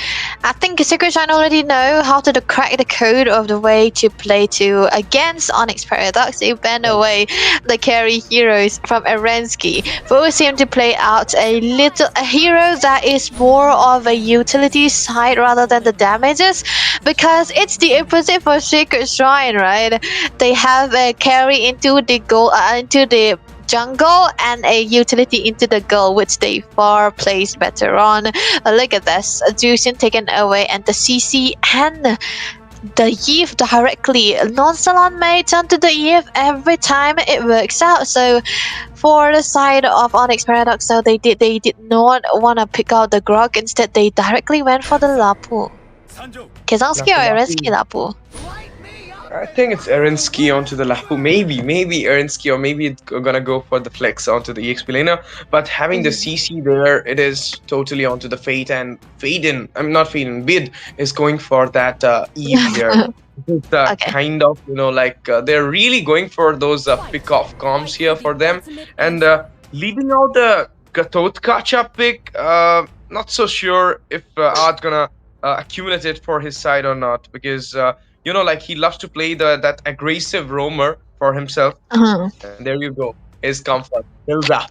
E: I think Secret Shrine already know how to crack the code of the way to play against Onyx Paradox. They ban away the carry heroes from Erensky, force him to play out a hero that is more of a utility side rather than the damages, because it's the opposite for Secret Shrine, right? They have a carry into the goal, into the jungle, and a utility into the goal, which they far plays better on. Look at this, Jushin taken away, and the CC and the Eve directly. Nonchalant mates onto the Eve every time it works out. So for the side of Onyx Paradox, so they did not want to pick out the Grog. Instead, they directly went for the Lapu. Kazanski or Erensky Lapu?
F: I think it's Erensky onto the Lapu. Maybe Erensky, or maybe it's gonna go for the flex onto the EXP laner. But having the CC there, it is totally onto the Fate, and Bid is going for that Eve here. It's kind of, they're really going for those pick-off comms here for them. And leaving out the Katot Kacha pick, not so sure if Art gonna accumulate it for his side or not, because he loves to play that aggressive roamer for himself. And there you go, his comfort, Hilda.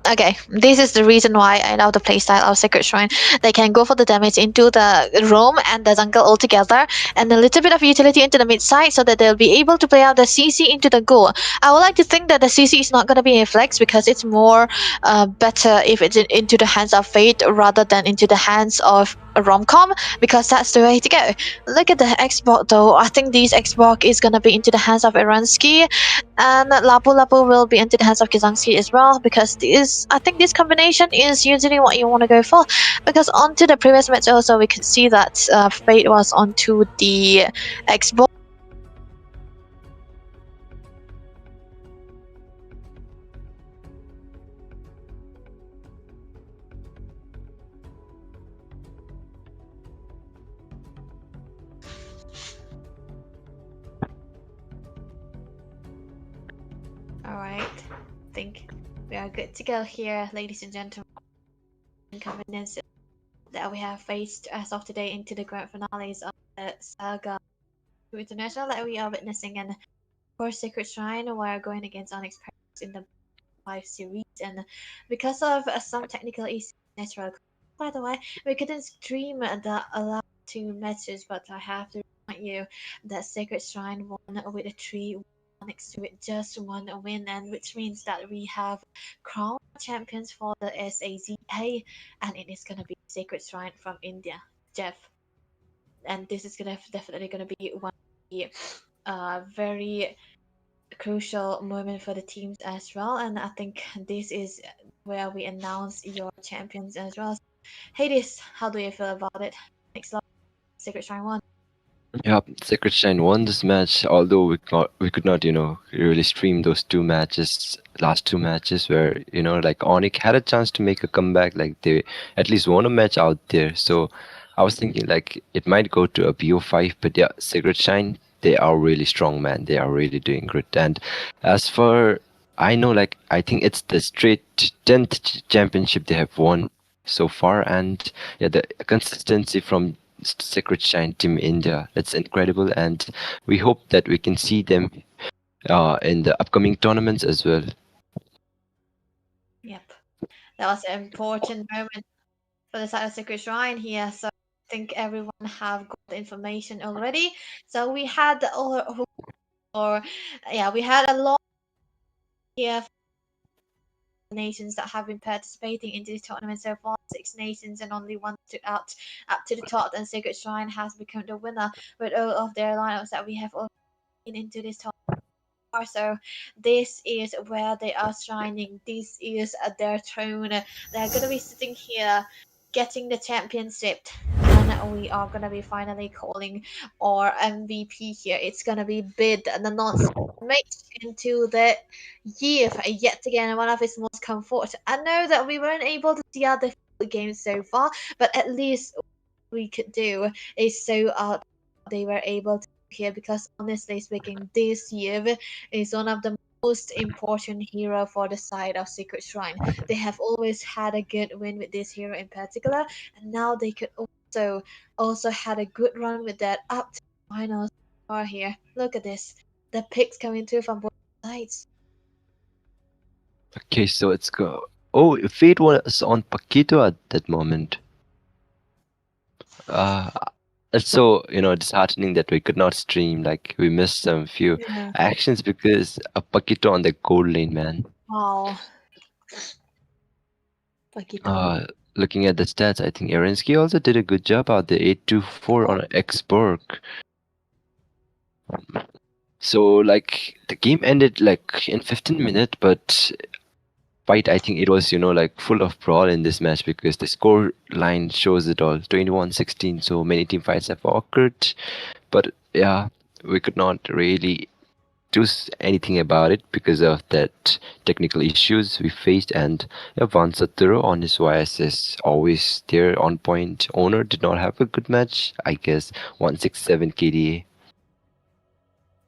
E: Okay, this is the reason why I love the playstyle of Sacred Shrine. They can go for the damage into the roam and the jungle altogether, and a little bit of utility into the mid side so that they'll be able to play out the CC into the goal. I would like to think that the CC is not going to be a flex because it's more better if it's into the hands of Fate rather than into the hands of a romcom, because that's the way to go. Look at the Xbox though. I think this Xbox is gonna be into the hands of Eransky, and Lapu Lapu will be into the hands of Kizanski as well, because this I think this combination is usually what you want to go for. Because onto the previous match also we could see that Fate was onto the Xbox. Alright, I think we are good to go here, ladies and gentlemen. Inconvenience that we have faced as of today into the grand finales of the Saga International that we are witnessing, and of course Sacred Shrine we're going against Onyx in the 5 series, and because of some technical issues, natural. By the way, we couldn't stream the last 2 matches, but I have to remind you that Sacred Shrine won with a 3 next to it, just 1 win, and which means that we have crowned champions for the SAZA, and it is gonna be Sacred Shrine from India, Jeff. And this is definitely gonna be one of the very crucial moment for the teams as well, and I think this is where we announce your champions as well. Hades, how do you feel about it? Next up, Sacred Shrine 1.
G: Yeah, Sacred Shrine won this match, although we could not, really stream those 2 matches, last 2 matches where, like Onyx had a chance to make a comeback, like they at least won a match out there. So I was thinking like it might go to a BO5, but yeah, Sacred Shrine, they are really strong, man. They are really doing good. And as for I know, like I think it's the straight 10th championship they have won so far, and yeah, the consistency from Sacred Shine Team India. That's incredible, and we hope that we can see them in the upcoming tournaments as well.
E: Yep, that was an important moment for the side of Sacred Shrine here. So I think everyone have got the information already. So we had or yeah, we had a lot here nations that have been participating in this tournament so far. 6 nations and only one to out up to the top, and Sacred Shrine has become the winner with all of their lineups that we have all been into this tournament. So this is where they are shining. This is their throne. They're gonna be sitting here getting the championship, and we are gonna be finally calling our MVP here. It's gonna be Bid, the non mate into the year yet again, one of his most comfort. I know that we weren't able to see out the games so far, but at least we could do is so they were able to here, because honestly speaking, this year is one of the most important hero for the side of Secret Shrine. They have always had a good win with this hero in particular, and now they could also had a good run with that up to finals are here. Look at this. The picks coming through from both sides.
G: Okay, so let's go. Oh, Fate was on Paquito at that moment. Uh, it's so disheartening that we could not stream. Like we missed some few
E: Yeah.
G: actions because of Paquito on the gold lane, man.
E: Wow. Paquito.
G: Looking at the stats, I think Arinsky also did a good job out there. 824 on Xborg. So like the game ended like in 15 minutes, but fight, I think it was like full of brawl in this match because the score line shows it all, 21-16. So many team fights have occurred, but yeah, we could not really do anything about it because of that technical issues we faced. And yeah, Vansaturo on his YSS always there on point. Owner did not have a good match, I guess. 167 KDA.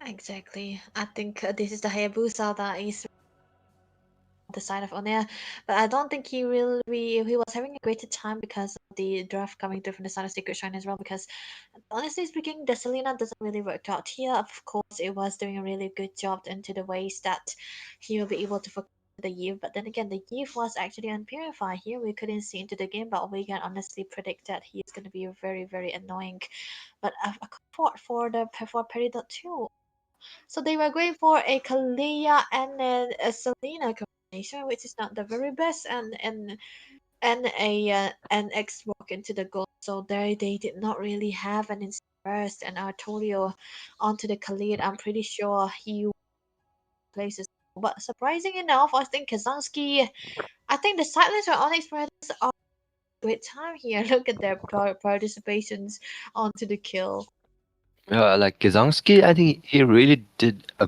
E: Exactly. I think this is the Hayabusa that is the side of Onea, but I don't think he was having a greater time because of the draft coming through from the side of Secret Shrine as well. Because honestly speaking, the Selena doesn't really work out here. Of course, it was doing a really good job into the ways that he will be able to focus the youth, but then again, the youth was actually unpurified. Here we couldn't see into the game, but we can honestly predict that he's going to be very, very annoying. But a comfort for Peridot too. So they were going for a Kalia and then a Selena combination, which is not the very best, and a an X walk into the goal. So they did not really have an instant burst and Artorio onto the Khalid. I'm pretty sure he places. But surprising enough, I think Kazanski. I think the Silence or Onyx Brothers are a great time here. Look at their participations onto the kill.
G: Like Kazansky, I think he really did a,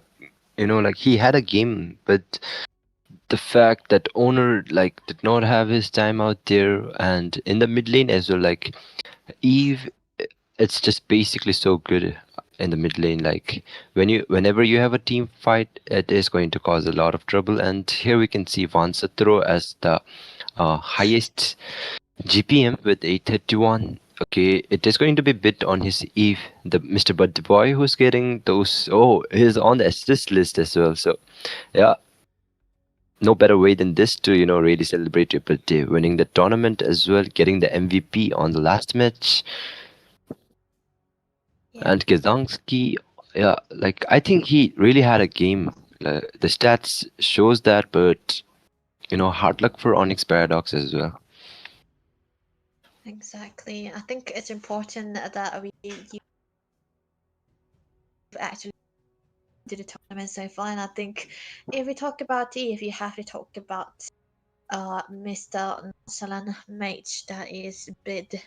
G: like he had a game, but the fact that owner like did not have his time out there, and in the mid lane as well, like Eve, it's just basically so good in the mid lane. Like whenever you have a team fight, it is going to cause a lot of trouble. And here we can see Vansatro as the highest GPM with 831. Okay, it is going to be bit on his Eve, the Mr. Bud Boy, who's getting those. Oh, he's on the assist list as well. So yeah, no better way than this to really celebrate your birthday, winning the tournament as well, getting the MVP on the last match.
E: Yeah.
G: And Kazansky, yeah, like I think he really had a game. The stats shows that, but hard luck for Onyx Paradox as well.
E: Exactly. I think it's important that you actually did the tournament so far, and I think if we talk about if you have to talk about Mr. Nosalan Mage, that is bid.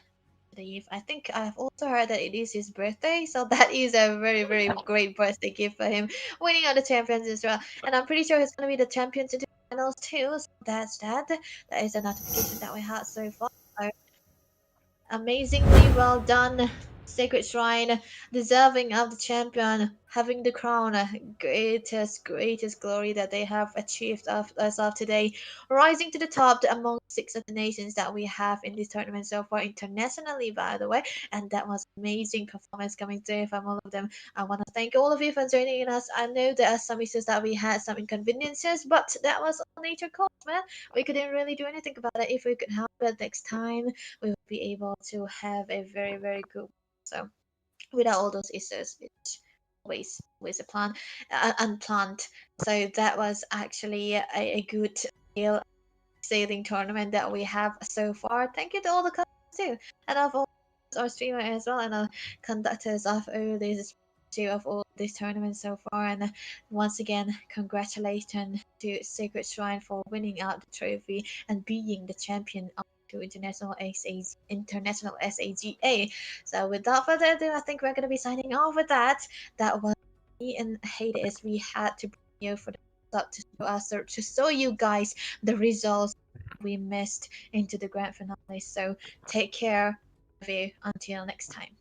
E: I think I've also heard that it is his birthday, so that is a very, very great birthday gift for him, winning out the champions as well. And I'm pretty sure he's gonna be the champions into the finals too. So that's that. That is a notification that we had so far. So amazingly well done, Sacred Shrine, deserving of the champion, having the crown, greatest glory that they have achieved as of today, rising to the top among 6 of the nations that we have in this tournament so far internationally, by the way. And that was amazing performance coming through from all of them. I want to thank all of you for joining us. I know there are some issues that we had, some inconveniences, but that was all nature caused, man. We couldn't really do anything about it. If we could help it next time, we will be able to have a very, very good. So without all those issues, it's always a plan, unplanned. So that was actually a good deal sailing tournament that we have so far. Thank you to all the coaches too, and of all our streamer as well, and our conductors of all these of all these tournaments so far. And once again, congratulations to Sacred Shrine for winning out the trophy and being the champion of the international SAGA. So without further ado, I think we're gonna be signing off with that. That was me and Hades. We had to bring you for the up to show us to show you guys the results we missed into the grand finale. So take care of you until next time.